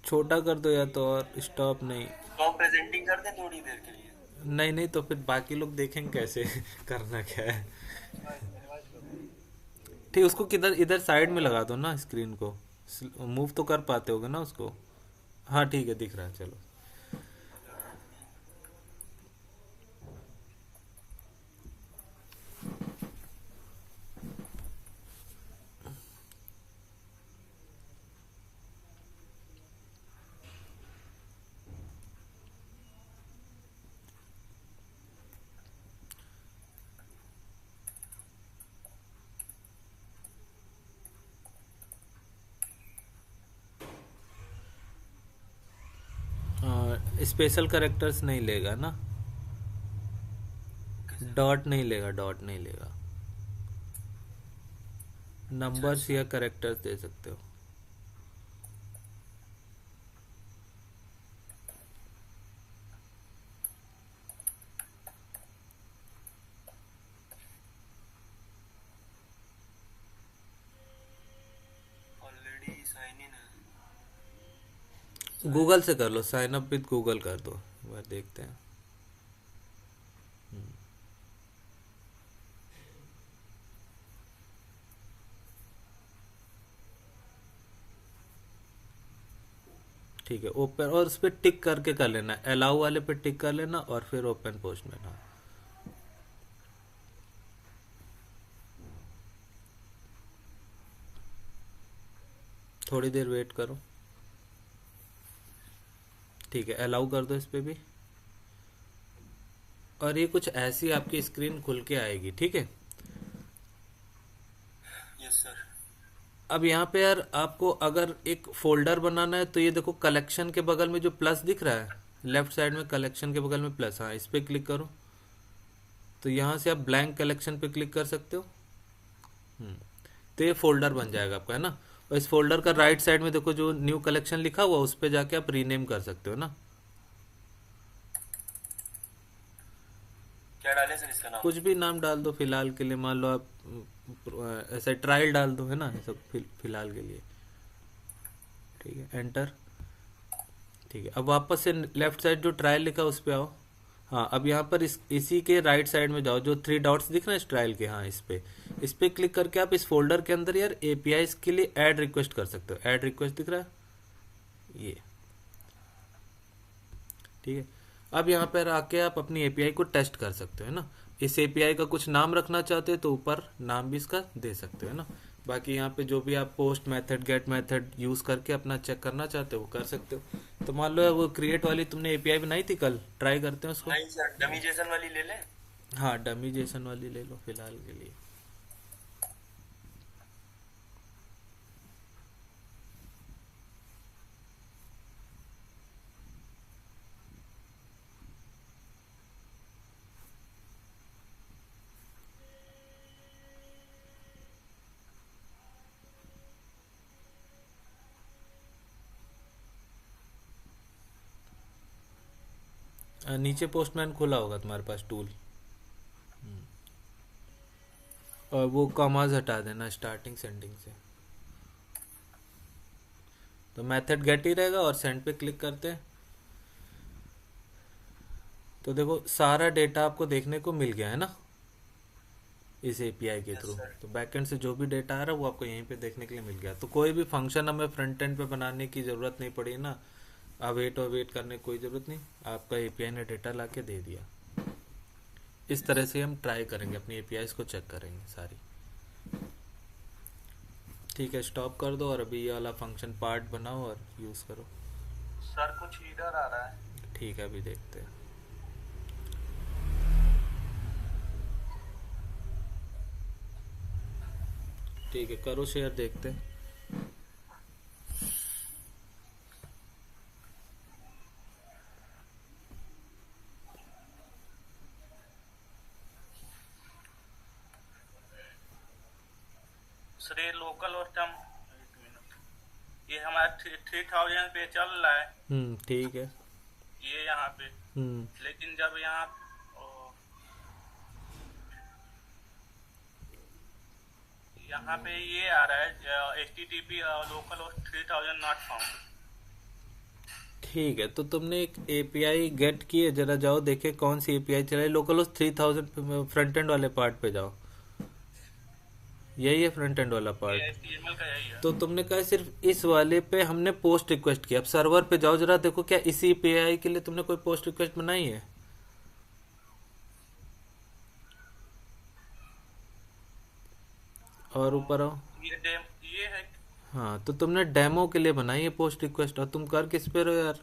छोटा कर दो या तो, और स्टॉप नहीं। तो आप प्रेजेंटिंग कर दें थोड़ी देर के लिए। नहीं नहीं तो फिर बाकी लोग देखेंगे कैसे करना क्या है। ठीक, उसको किधर इधर साइड में लगा दो ना स्क्रीन को, मूव तो कर पाते होगे ना उसको। हाँ ठीक है, दिख रहा है, चलो। स्पेशल कैरेक्टर्स नहीं लेगा ना, डॉट नहीं लेगा, डॉट नहीं लेगा। नंबर्स या कैरेक्टर्स दे सकते हो। ऑलरेडी साइन इन है। गूगल से कर लो, साइन अप विद गूगल कर दो, एक बार देखते हैं। ठीक है, ओपन, और उस पर टिक करके कर लेना, अलाउ वाले पे टिक कर लेना और फिर ओपन पोस्टमैन। हाँ, थोड़ी देर वेट करो। ठीक है, अलाउ कर दो इस पे भी, और ये कुछ ऐसी आपकी स्क्रीन खुल के आएगी। ठीक है, यस सर। अब यहाँ पे यार आपको अगर एक फोल्डर बनाना है तो ये देखो कलेक्शन के बगल में जो प्लस दिख रहा है, लेफ्ट साइड में कलेक्शन के बगल में प्लस, हाँ इस पे क्लिक करो तो यहाँ से आप ब्लैंक कलेक्शन पे क्लिक कर सकते हो। तो ये फोल्डर बन जाएगा आपका, है ना। और इस फोल्डर का राइट साइड में देखो जो न्यू कलेक्शन लिखा हुआ, उस पे जाके आप रीनेम कर सकते हो ना। क्या डालें सर इसका नाम? कुछ भी नाम डाल दो फिलहाल के लिए, मान लो आप ऐसे ट्रायल डाल दो, है ना, सब फिलहाल के लिए। ठीक है, एंटर। ठीक है, अब वापस से लेफ्ट साइड जो ट्रायल लिखा उस पे आओ। हाँ, अब यहाँ पर इसी के राइट साइड में जाओ, जो 3 डॉट्स दिख रहे हैं इस ट्रायल के, हाँ इस पे क्लिक करके आप इस फोल्डर के अंदर यार एपीआई के लिए ऐड रिक्वेस्ट कर सकते हो। ऐड रिक्वेस्ट दिख रहा है ये, ठीक है। अब यहाँ पर आके आप अपनी एपीआई को टेस्ट कर सकते हो, है ना। इस एपीआई का कुछ नाम रखना चाहते हो तो ऊपर नाम भी इसका दे सकते हो, है ना। बाकी यहाँ पे जो भी आप post method, get method use करके अपना चेक करना चाहते हो वो कर सकते हो। तो मान लो वो क्रिएट वाली तुमने एपीआई बनाई थी कल, ट्राई करते हैं उसको। नहीं सर, डमी जेसन वाली ले लें? हाँ, डमी जेसन वाली ले लो फिलहाल के लिए। नीचे पोस्टमैन खुला होगा तुम्हारे पास टूल, और वो कॉमाज हटा देना स्टार्टिंग सेंडिंग से। तो मेथड गेट ही रहेगा और सेंड पे क्लिक करते हैं तो देखो सारा डेटा आपको देखने को मिल गया, है ना, इस एपीआई के थ्रू। तो बैकएंड से जो भी डेटा आ रहा है वो आपको यहीं पे देखने के लिए मिल गया। तो कोई भी फंक्शन हमें फ्रंट एंड पे बनाने की जरूरत नहीं पड़ी ना, वेट करने की कोई जरूरत नहीं, आपका एपीआई ने डेटा ला के दे दिया। इस तरह से हम ट्राई करेंगे, अपनी एपीआई को चेक करेंगे सारी। ठीक है, स्टॉप कर दो और अभी ये वाला फंक्शन पार्ट बनाओ और यूज करो। सर कुछ इधर आ रहा है। ठीक है, अभी देखते हैं। ठीक है, करो शेयर, देखते हैं। सर ये लोकल होस्टम, ये हमारा 3000 पे चल रहा है। ठीक है। ये यहाँ पे लेकिन जब यहाँ पे ये आ रहा है HTTP local host 3000 not found. ठीक है, तो तुमने एक एपीआई गेट की है, जरा जाओ देखे कौन सी एपीआई चलाई। लोकल होस्ट 3000 फ्रंट एंड वाले पार्ट पे जाओ, यही है फ्रंट एंड वाला पार्ट। HTML का यही है। तो तुमने कहा सिर्फ इस वाले पे हमने पोस्ट रिक्वेस्ट किया। अब सर्वर पे जाओ जरा देखो, क्या इसी एपीआई के लिए तुमने कोई पोस्ट रिक्वेस्ट बनाई है? और ऊपर आओ, ये है। हाँ, तो तुमने डेमो के लिए बनाई है पोस्ट रिक्वेस्ट, और तुम कर किस पे रहो यार?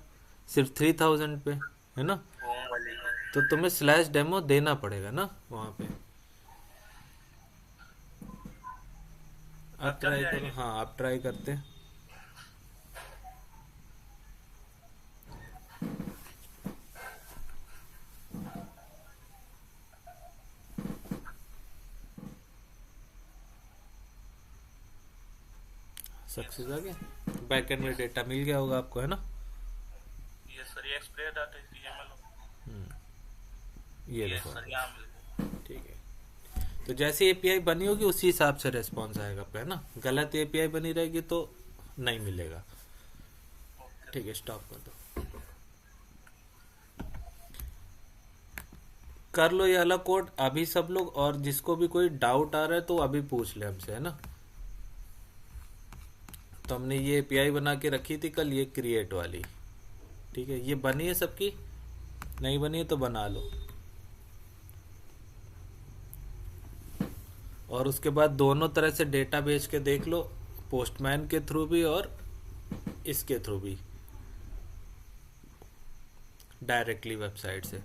सिर्फ 3000 पे, है ना। तो तुम्हें स्लैश डेमो देना पड़ेगा ना वहां पे। आप ट्राई करो। हाँ, आप ट्राई करते हैं। सक्सेस आ गया, बैकएंड में डेटा मिल गया होगा आपको, है ना? ये सर ये एक्सप्रेस डाटा HTML ये ये देखो, सर यहाँ मिल गया। ठीक है। तो जैसी एपीआई बनी होगी उसी हिसाब से रेस्पॉन्स आएगा आपका, है ना? गलत एपीआई बनी रहेगी तो नहीं मिलेगा। ठीक है, स्टॉप कर दो। कर लो ये अलग कोड अभी सब लोग, और जिसको भी कोई डाउट आ रहा है तो अभी पूछ ले हमसे, है ना? तो हमने ये एपीआई बना के रखी थी कल, ये क्रिएट वाली, ठीक है? ये बनी है सबकी? नहीं बनी है तो बना लो। और उसके बाद दोनों तरह से डेटा भेज के देख लो, पोस्टमैन के थ्रू भी और इसके थ्रू भी, डायरेक्टली वेबसाइट से।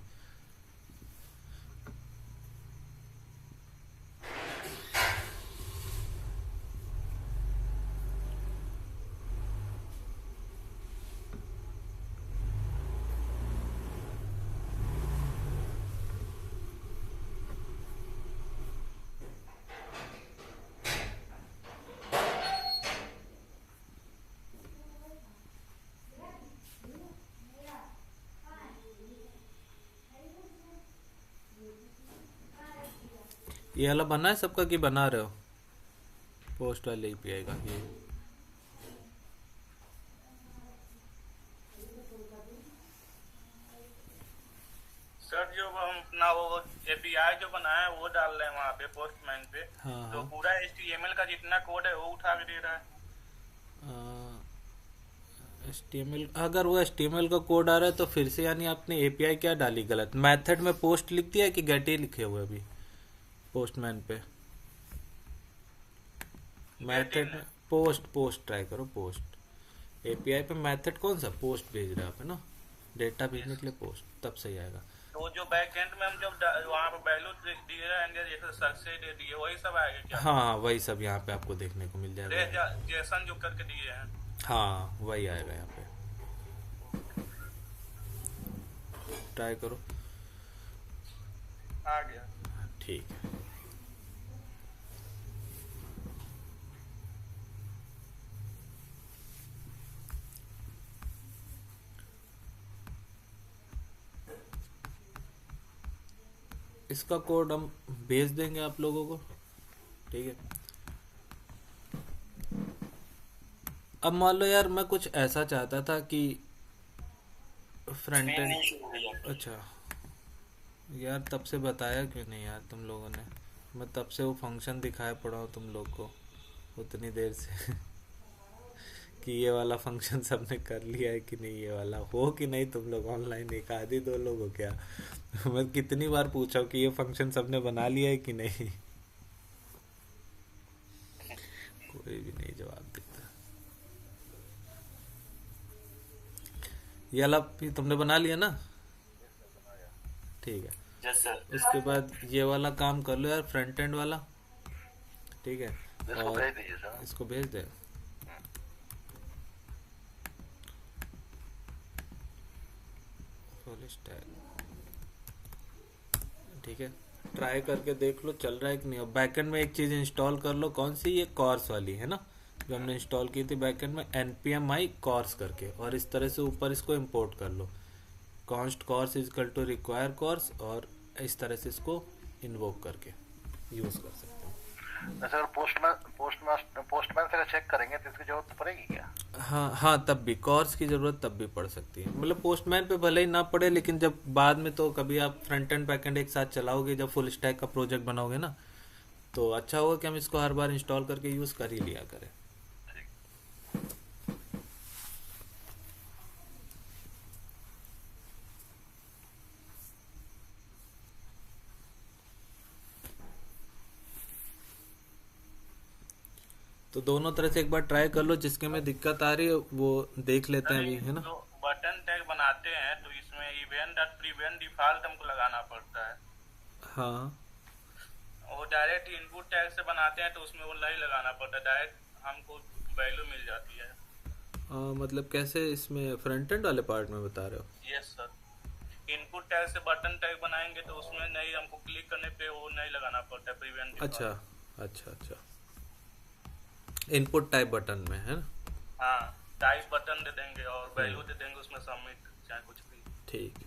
ये वाला बना है सबका कि बना रहे हो? पोस्ट वाले एपीआई का ये सर जो हम अपना वो API जो बनाया है वो डाल रहे हैं वहाँ पे पोस्टमैन पे। हाँ, तो हाँ। पूरा HTML का जितना कोड है वो उठा के दे रहा है। HTML, अगर वो HTML का कोड आ रहा है तो फिर से यानी आपने एपीआई क्या डाली गलत? मेथड में पोस्ट लिख दिया है कि गेट ही लिखे हुए अभी पोस्टमैन पे? मेथड में पोस्ट ट्राई करो, पोस्ट। एपीआई पे मेथड कौन सा? पोस्ट भेज रहे हैं आप, है ना? डेटा भेजने के लिए पोस्ट, तब सही आएगा। तो जो बैकएंड में हम जब वहाँ पे वैल्यू दिए रहेंगे जैसे सक्सेस दे दिए वही सब आएगा क्या? हाँ, वही सब यहाँ पे आपको देखने को मिल जाएगा। जेसन जो करके दिए हैं। हाँ, वही आएगा यहाँ पे, ट्राई करो। आ गया। ठीक है। इसका कोड हम भेज देंगे आप लोगों को, ठीक है? अब मान लो यार मैं कुछ ऐसा चाहता था कि फ्रंट एंड, अच्छा यार तब से बताया क्यों नहीं यार तुम लोगों ने? मैं तब से वो फंक्शन दिखाया पड़ा हूँ तुम लोग को उतनी देर से कि ये वाला फंक्शन सबने कर लिया है कि नहीं, ये वाला हो कि नहीं? तुम लोग ऑनलाइन एक आधी दो लोग हो क्या? मैं कितनी बार पूछा हूँ कि ये फंक्शन सबने बना लिया है कि नहीं? कोई भी नहीं जवाब देता। ये वाला भी तुमने बना लिया ना? ठीक है। Yes sir. उसके बाद ये वाला काम कर लो यार, फ्रंट एंड वाला, ठीक है? इसको और भेज दीजिए सर। इसको भेज दे। फुल स्टैक, ठीक है? ट्राई करके देख लो चल रहा है कि नहीं। और बैकएंड में एक चीज इंस्टॉल कर लो, कौन सी? ये कॉर्स वाली है ना, जो हमने इंस्टॉल की थी बैकएंड में, npm i कॉर्स करके, और इस तरह से ऊपर इसको इंपोर्ट कर लो, const cors is equal to require cors, और इस तरह से इसको इन्वोक करके यूज कर सकते हो। सर पोस्टमैन से चेक करेंगे तो इसकी जरूरत पड़ेगी क्या? हाँ हाँ, तब भी कॉर्स की जरूरत तब भी पड़ सकती है। मतलब पोस्टमैन पे भले ही ना पड़े, लेकिन जब बाद में तो कभी आप फ्रंट एंड बैक एंड एक साथ चलाओगे, जब फुल स्टैक का प्रोजेक्ट बनाओगे ना, तो अच्छा होगा कि हम इसको हर बार इंस्टॉल करके यूज कर ही लिया करें। तो दोनों तरह से एक बार ट्राई कर लो, जिसके में दिक्कत आ रही है वो देख लेते हैं अभी, है ना? जो बटन टैग बनाते हैं तो इसमें इवेंट डॉट प्रीवेंट डिफॉल्ट हमको लगाना पड़ता है। हाँ, वो डायरेक्ट इनपुट टैग से बनाते हैं तो उसमें वो नहीं लगाना पड़ता, डायरेक्ट हमको वैल्यू मिल जाती है। मतलब कैसे? इसमें फ्रंट एंड वाले पार्ट में बता रहे हो? Yes sir. इनपुट टैग से बटन टैग बनाएंगे तो उसमें नहीं, हमको क्लिक करने पे वो नहीं लगाना पड़ता है प्रीवेंट। अच्छा अच्छा अच्छा, इनपुट टाइप बटन में है ना। हाँ, टाइप बटन दे देंगे और वैल्यू दे देंगे उसमें सबमिट चाहे कुछ भी। ठीक है,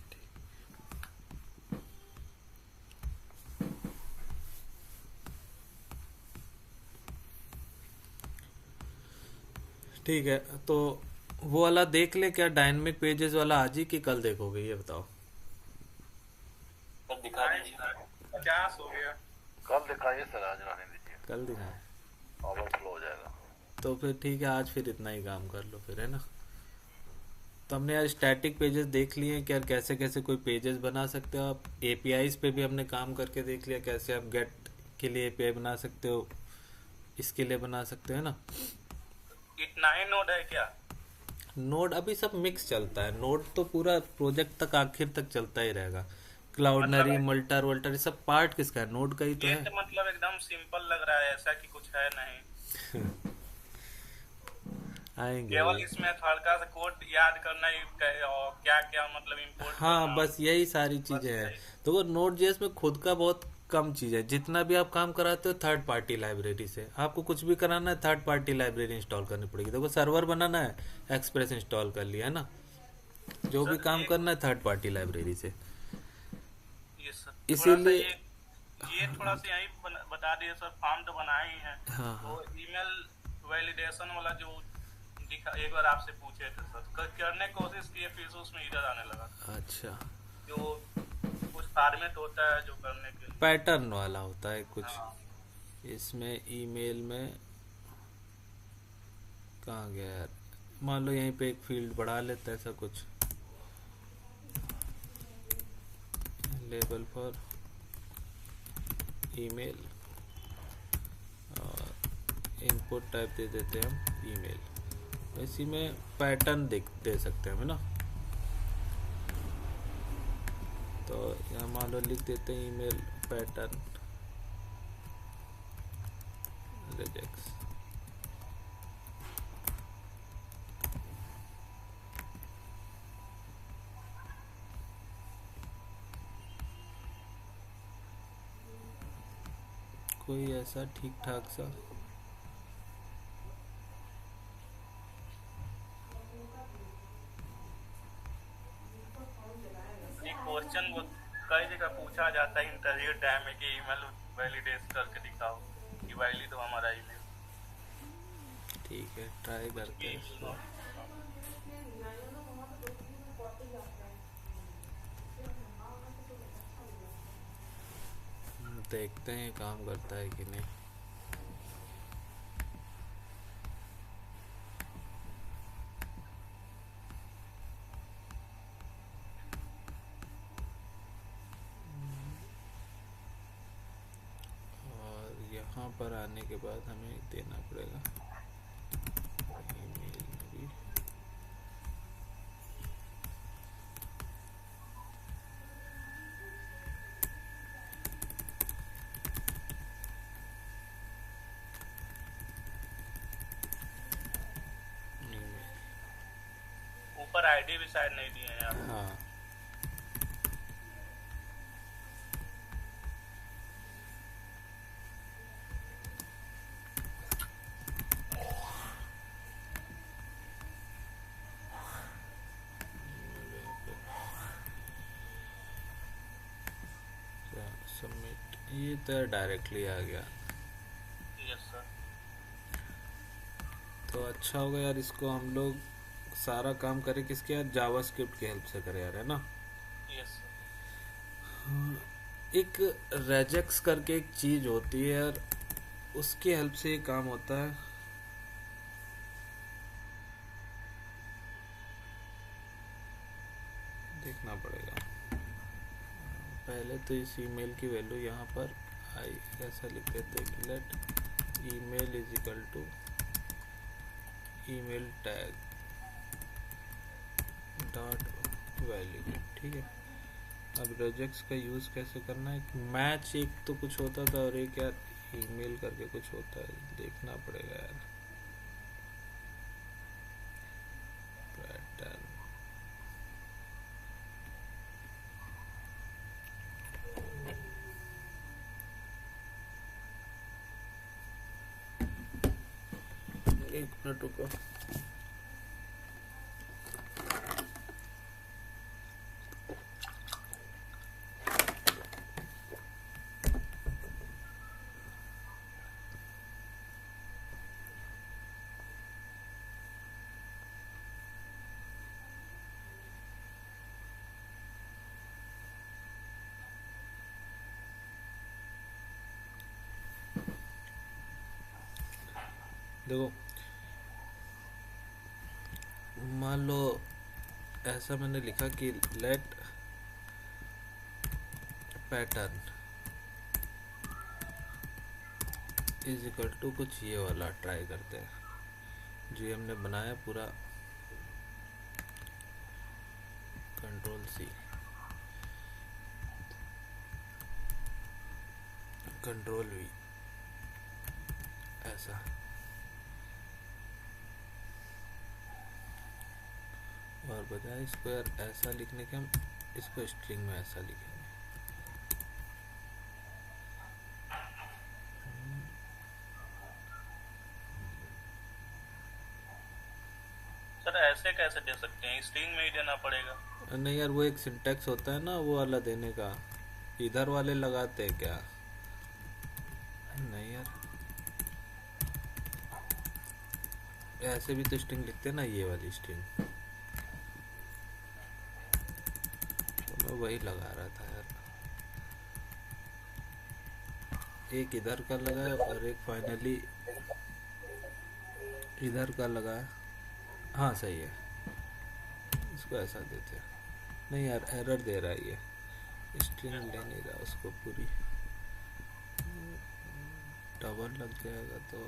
ठीक है। तो वो वाला देख ले, क्या डायनेमिक पेजेस वाला आज ही कि कल देखोगे ये बताओ। सर दिखा दीजिए। 50 हो गया। कल दिखाइए सर, आज रहने दीजिए, कल दिखाएं ओवरफ्लो हो जाएगा। तो फिर ठीक है, आज फिर इतना ही काम कर लो फिर, है ना। तो हमने यार स्टैटिक पेजेस देख लिए हैं कि यार कैसे कैसे कोई पेजेस बना सकते हो आप। एपीआईज पे भी हमने काम करके देख लिया, कैसे आप गेट के लिए एपीआई बना सकते हो, इसके लिए बना सकते हो ना। इतना ही नोड है क्या? नोड अभी सब मिक्स चलता है, नोड तो पूरा प्रोजेक्ट तक आखिर तक चलता ही रहेगा। क्लाउडनरी मल्टर वल्टर ये सब पार्ट किसका है, नोड का ही तो ये है। तो मतलब एकदम सिंपल लग रहा है, ऐसा कि कुछ है नहीं। आएंगे केवल वो। इसमें हल्का सा कोड याद करना ही और क्या क्या मतलब इंपोर्ट हाँ बस यही सारी चीजें हैं। तो वो नोड जेएस में खुद का बहुत कम चीज है, जितना भी आप काम कराते हो थर्ड पार्टी लाइब्रेरी से। आपको कुछ भी कराना है थर्ड पार्टी लाइब्रेरी इंस्टॉल करनी पड़ेगी। देखो सर्वर बनाना है, एक्सप्रेस इंस्टॉल कर लिया है ना। जो भी काम करना है थर्ड पार्टी लाइब्रेरी से। ये इसीलिए ये थोड़ा सा यही बता दिए सर, फॉर्म तो बनाए ही हैं। हाँ हाँ वो ईमेल वैलिडेशन वाला जो दिखा, एक बार आपसे पूछे थे सर, करने की कोशिश किए फिर से उसमें इधर आने लगा। अच्छा, जो कुछ फॉर्मेट होता है जो करने के लिए पैटर्न वाला होता है कुछ। हाँ। इसमें ईमेल में कहाँ गया यार, मान लो यहीं पे एक फील्ड बढ़ा लेता है ऐसा कुछ, लेबल फॉर ईमेल और इनपुट टाइप दे देते हैं हम ईमेल। इसी में पैटर्न दे सकते हैं हम, है ना। तो यहाँ मान लो लिख देते हैं ईमेल पैटर्न रिजेक्ट्स। कोई ऐसा ठीक ठाक सा क्वेश्चन वो कई जगह पूछा जाता है इंटरव्यू टाइम में कि ईमेल वैलिडेट करके दिखाओ कि वैलिड हो हमारा ईमेल। ठीक है, ट्राई करते हैं इसको। देखते हैं काम करता है कि नहीं। और यहाँ पर आने के बाद हमें देना पड़ेगा ईमेल में भी। ऊपर आईडी भी शायद नहीं दिए हैं आप। हाँ सबमिट, ये तो डायरेक्टली आ गया। Yes sir. तो अच्छा होगा यार, इसको हम लोग सारा काम करें किसके यार, जावास्क्रिप्ट की हेल्प से करें यार, है ना। Yes sir. एक रेजेक्स करके एक चीज होती है यार, उसकी हेल्प से ये काम होता है। देखना पड़ेगा पहले तो इस ईमेल की वैल्यू यहाँ पर आई ऐसा लिख देते हैं कि let email is equal to email tag dot value. ठीक है, अब रेजेक्स का यूज़ कैसे करना है। मैच एक तो कुछ होता था और एक यार ईमेल करके कुछ होता है, देखना पड़ेगा यार। पैटर्न एक मिनट रुको। देखो मान लो ऐसा मैंने लिखा कि let pattern is equal to कुछ ये वाला ट्राई करते हैं जो हमने बनाया पूरा, कंट्रोल सी, कंट्रोल वी, ऐसा। और बजाय इसको यार ऐसा लिखने के हम इसको स्ट्रिंग में ऐसा लिखेंगे। सर ऐसे कैसे दे सकते हैं, स्ट्रिंग में ही देना पड़ेगा? नहीं यार, वो एक सिंटेक्स होता है ना वो वाला देने का, इधर वाले लगाते हैं क्या? नहीं यार, ऐसे भी तो स्ट्रिंग लिखते हैं ना, ये वाली स्ट्रिंग, तो मैं वही लगा रहा था यार। एक इधर का लगाया और एक फाइनली इधर का लगाया। हाँ सही है, इसको ऐसा देते हैं। नहीं यार, एरर दे रहा है ये, स्ट्रिंग ले नहीं रहा उसको पूरी, डबल लग जाएगा तो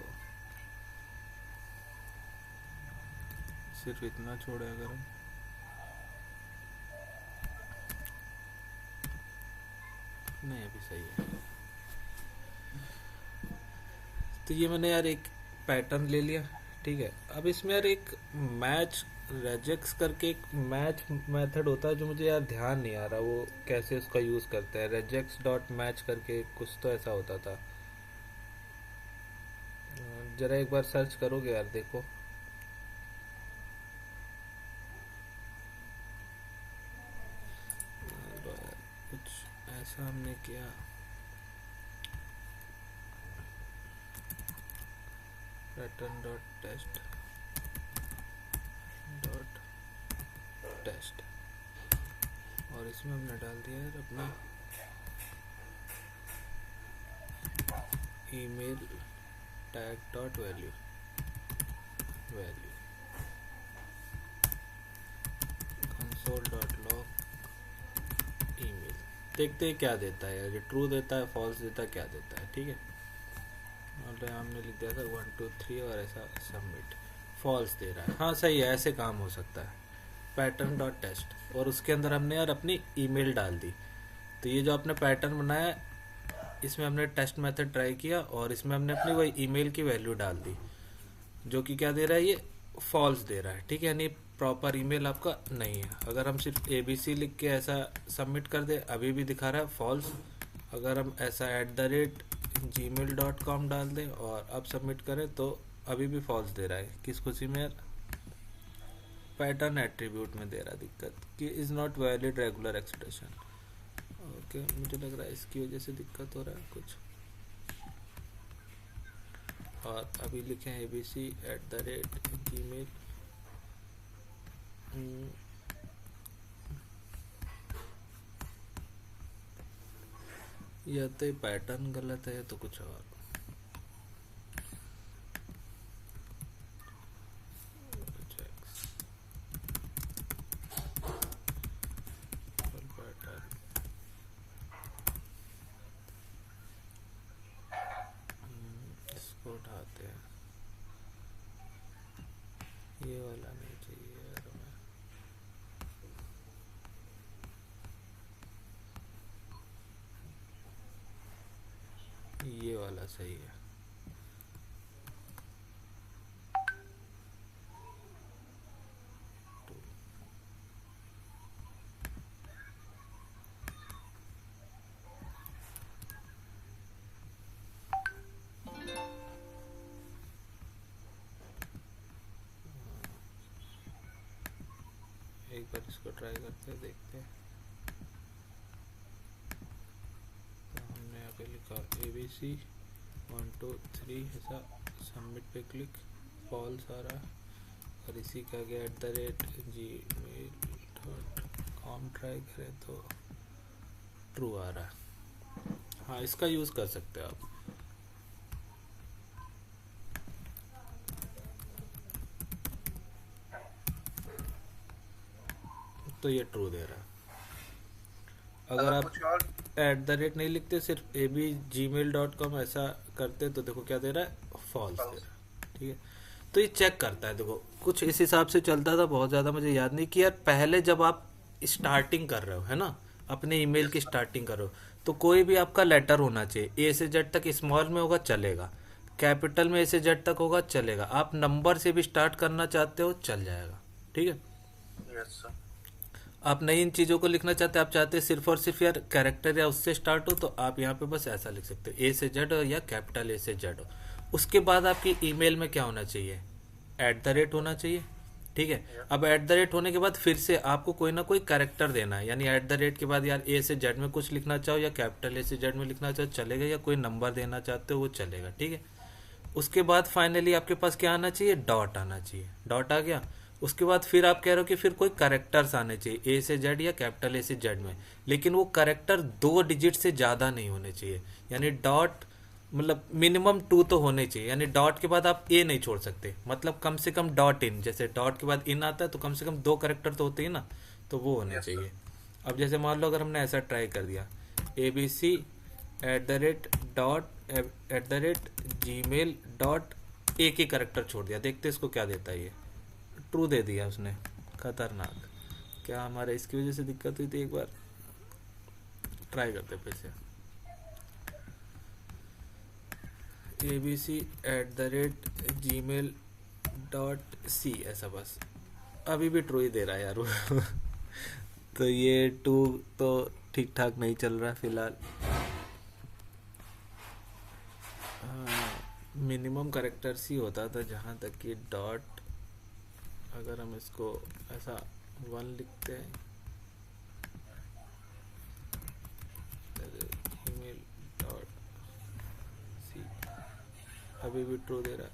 सिर्फ इतना छोड़े अगर हम। नहीं अभी सही है। तो ये मैंने यार एक पैटर्न ले लिया, ठीक है। अब इसमें यार एक मैच रेजेक्स करके एक मैच मेथड होता है जो मुझे यार ध्यान नहीं आ रहा वो कैसे उसका यूज़ करते हैं। रेजेक्स डॉट मैच करके कुछ तो ऐसा होता था, जरा एक बार सर्च करोगे यार, देखो। कुछ ऐसा हमने किया, pattern dot test dot test, और इसमें हमने डाल दिया यार अपना email tag dot value console dot log email. देखते हैं क्या देता है यार, ये ट्रू देता है, फॉल्स देता है, क्या देता है, ठीक है। और हमने लिख दिया था 1 2 3 और ऐसा सबमिट, फॉल्स दे रहा है। हाँ सही है, ऐसे काम हो सकता है। पैटर्न डॉट टेस्ट, और उसके अंदर हमने यार अपनी ईमेल डाल दी। तो ये जो आपने पैटर्न बनाया, इसमें हमने टेस्ट मेथड ट्राई किया और इसमें हमने अपनी वही ईमेल की वैल्यू डाल दी, जो कि क्या दे रहा है, ये फॉल्स दे रहा है, ठीक है। यानी प्रॉपर ईमेल आपका नहीं है। अगर हम सिर्फ ABC लिख के ऐसा सबमिट कर दे, अभी भी दिखा रहा है फॉल्स। अगर हम ऐसा @gmail.com डाल दें और अब सबमिट करें तो अभी भी फॉल्स दे रहा है। किस खुशी में यार, पैटर्न एट्रीब्यूट में दे रहा है दिक्कत कि is not valid regular expression. Okay, मुझे लग रहा है इसकी वजह से दिक्कत हो रहा है कुछ। और अभी लिखें abc@gmail, या तो पैटर्न गलत है तो कुछ और। इसको उठाते हैं, ये वाला नहीं चाहिए यार हमें। ये वाला सही है। बार इसको ट्राई करते हैं, देखते हैं। तो हमने यहाँ पे लिखा ABC 1 2 3 ऐसा, सबमिट पे क्लिक, फॉल्स आ रहा है। और इसी का गया @gmail.com ट्राई करें तो ट्रू आ रहा है। हाँ, इसका यूज़ कर सकते हो आप। तो ये ट्रू दे रहा है। अगर आप कुछ और @ नहीं लिखते, सिर्फ abgmail.com ऐसा करते तो देखो क्या दे रहा है, फॉल्स दे रहा है। ठीक है, तो ये चेक करता है। देखो कुछ इस हिसाब से चलता था, बहुत ज़्यादा मुझे याद नहीं कि यार पहले जब आप स्टार्टिंग कर रहे हो, है ना, अपने ईमेल की स्टार्टिंग कर रहे हो, तो कोई भी आपका लेटर होना चाहिए। A से Z तक स्मॉल में होगा चलेगा, कैपिटल में A से Z तक होगा चलेगा, आप नंबर से भी स्टार्ट करना चाहते हो चल जाएगा। ठीक है, यस सर। आप नई इन चीज़ों को लिखना चाहते हैं, आप चाहते हैं सिर्फ और सिर्फ यार कैरेक्टर या उससे स्टार्ट हो, तो आप यहाँ पे बस ऐसा लिख सकते हो, A से Z हो या कैपिटल A से Z हो। उसके बाद आपकी ईमेल में क्या होना चाहिए, @ होना चाहिए। ठीक है, अब @ होने के बाद फिर से आपको कोई ना कोई कैरेक्टर देना है, यानी @ के बाद यार A से Z में कुछ लिखना चाहो या कैपिटल A से Z में लिखना चाहो चलेगा, या कोई नंबर देना चाहते हो वो चलेगा। ठीक है, उसके बाद फाइनली आपके पास क्या आना चाहिए, डॉट आना चाहिए। डॉट आ गया, उसके बाद फिर आप कह रहे हो कि फिर कोई करेक्टर्स आने चाहिए A से Z या कैपिटल A से Z में, लेकिन वो करेक्टर 2 डिजिट से ज़्यादा नहीं होने चाहिए। यानी डॉट मतलब मिनिमम 2 तो होने चाहिए, यानी डॉट के बाद आप A नहीं छोड़ सकते, मतलब कम से कम डॉट इन, जैसे डॉट के बाद इन आता है तो कम से कम 2 करेक्टर तो होते हैं ना, तो वो होने चाहिए। अब जैसे मान लो अगर हमने ऐसा ट्राई कर दिया, ABC @gmail. एक ही करेक्टर छोड़ दिया, देखते इसको क्या देता है। ये ट्रू दे दिया उसने, खतरनाक। क्या हमारे इसकी वजह से दिक्कत हुई थी, एक बार ट्राई करते फिर से। ABC @gmail.c ऐसा, बस अभी भी ट्रू ही दे रहा है यार वो। तो ये 2 तो ठीक ठाक नहीं चल रहा है फिलहाल। मिनिमम करेक्टर सी होता था, जहाँ तक कि डॉट, अगर हम इसको ऐसा 1 लिखते हैं, email.c, अभी भी ट्रू दे रहा है।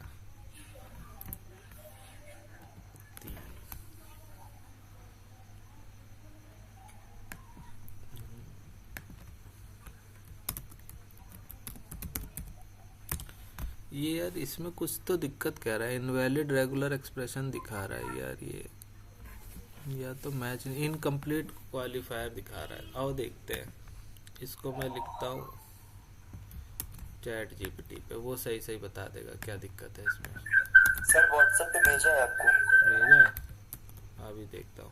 ये यार इसमें कुछ तो दिक्कत कह रहा है, इनवैलिड रेगुलर एक्सप्रेशन दिखा रहा है यार ये, या तो मैच इनकम्प्लीट क्वालिफायर दिखा रहा है। आओ देखते हैं, इसको मैं लिखता हूँ ChatGPT पे, वो सही सही बता देगा क्या दिक्कत है इसमें। सर व्हाट्सएप पे भेजा है आपको। भेजा है, अभी देखता हूँ।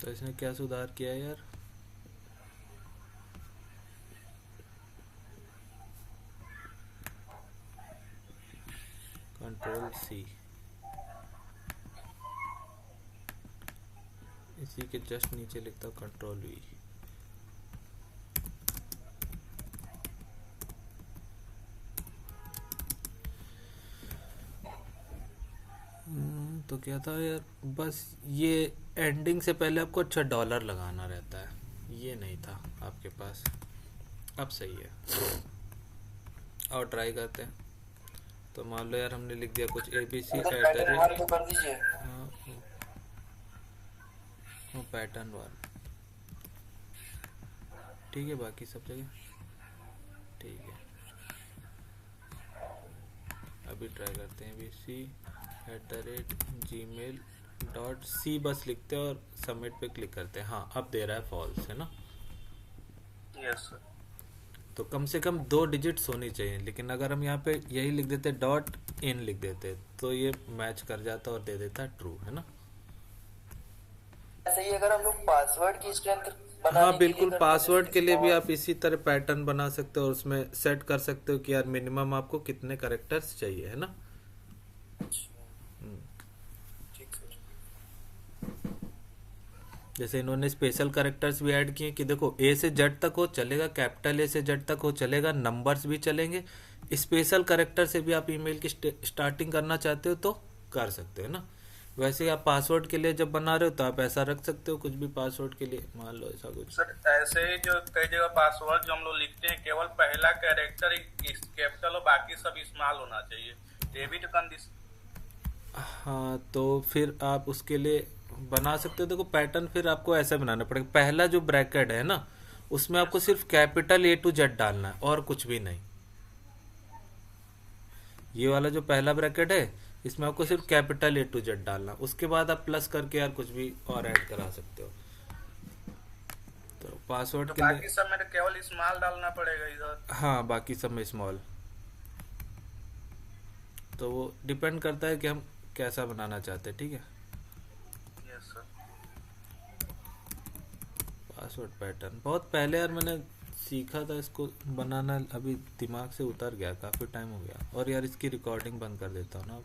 तो इसने क्या सुधार किया है यार, Ctrl+C, इसी के जस्ट नीचे लिखता हूँ Ctrl+V। तो क्या था यार, बस ये एंडिंग से पहले आपको अच्छा $, लगाना रहता है, ये नहीं था आपके पास। अब सही है, और ट्राई करते हैं। तो मान लो यार हमने लिख दिया कुछ ABC तो कर दीजिए। पैटर्न 1, ठीक है, बाकी सब जगह ठीक है। अभी ट्राई करते हैं, ABC @gmail.c बस लिखते हैं और सबमिट पे क्लिक करते हैं। हाँ, अब दे रहा है फॉल्स, है ना। Yes sir. तो कम से कम 2 डिजिट्स होनी चाहिए, लेकिन अगर हम यहाँ पे यही लिख देते .in लिख देते तो ये मैच कर जाता और दे देता ट्रू, है ना। ऐसे ही अगर हम लोग पासवर्ड की स्ट्रेंथ बनाने हाँ के बिल्कुल, लिए पासवर्ड के लिए भी small- आप इसी तरह पैटर्न बना सकते हो और उसमें सेट कर सकते हो कि यार मिनिमम आपको कितने कैरेक्टर्स चाहिए, है ना। अच्छा, ठीक सर। जैसे इन्होंने स्पेशल कैरेक्टर्स भी ऐड किए कि देखो ए से जेड तक हो चलेगा, कैपिटल ए से जेड तक हो चलेगा, नंबर्स भी चलेंगे। स्पेशल कैरेक्टर से भी आप ईमेल की स्टार्टिंग करना चाहते हो तो कर सकते हो ना। वैसे ही आप पासवर्ड के लिए जब बना रहे हो तो आप ऐसा रख सकते हो कुछ भी पासवर्ड के लिए, मान लो ऐसा कुछ। सर ऐसे ही जो कई जगह पासवर्ड जो हम लोग लिखते हैं केवल पहला कैरेक्टर कैपिटल और बाकी सब स्मॉल होना चाहिए, तो ये भी तो कंडीशन। हाँ तो फिर आप उसके लिए बना सकते हो। देखो पैटर्न फिर आपको ऐसा बनाना पड़ेगा, पहला जो ब्रैकेट है ना उसमें आपको सिर्फ कैपिटल ए टू जेड डालना है और कुछ भी नहीं। ये वाला जो पहला ब्रैकेट है इसमें आपको सिर्फ कैपिटल ए टू जेड डालना, उसके बाद आप प्लस करके यार कुछ भी और ऐड करा सकते हो। तो पासवर्ड तो के लिए बाकी सब में तो केवल स्मॉल डालना पड़ेगा इधर। हाँ बाकी सब में स्मॉल। तो वो डिपेंड करता है कि हम कैसा बनाना चाहते हैं, ठीक है। Yes sir. पासवर्ड पैटर्न बहुत पहले यार मैंने सीखा था इसको बनाना, अभी दिमाग से उतर गया, काफ़ी टाइम हो गया। और यार इसकी रिकॉर्डिंग बंद कर देता हूँ ना।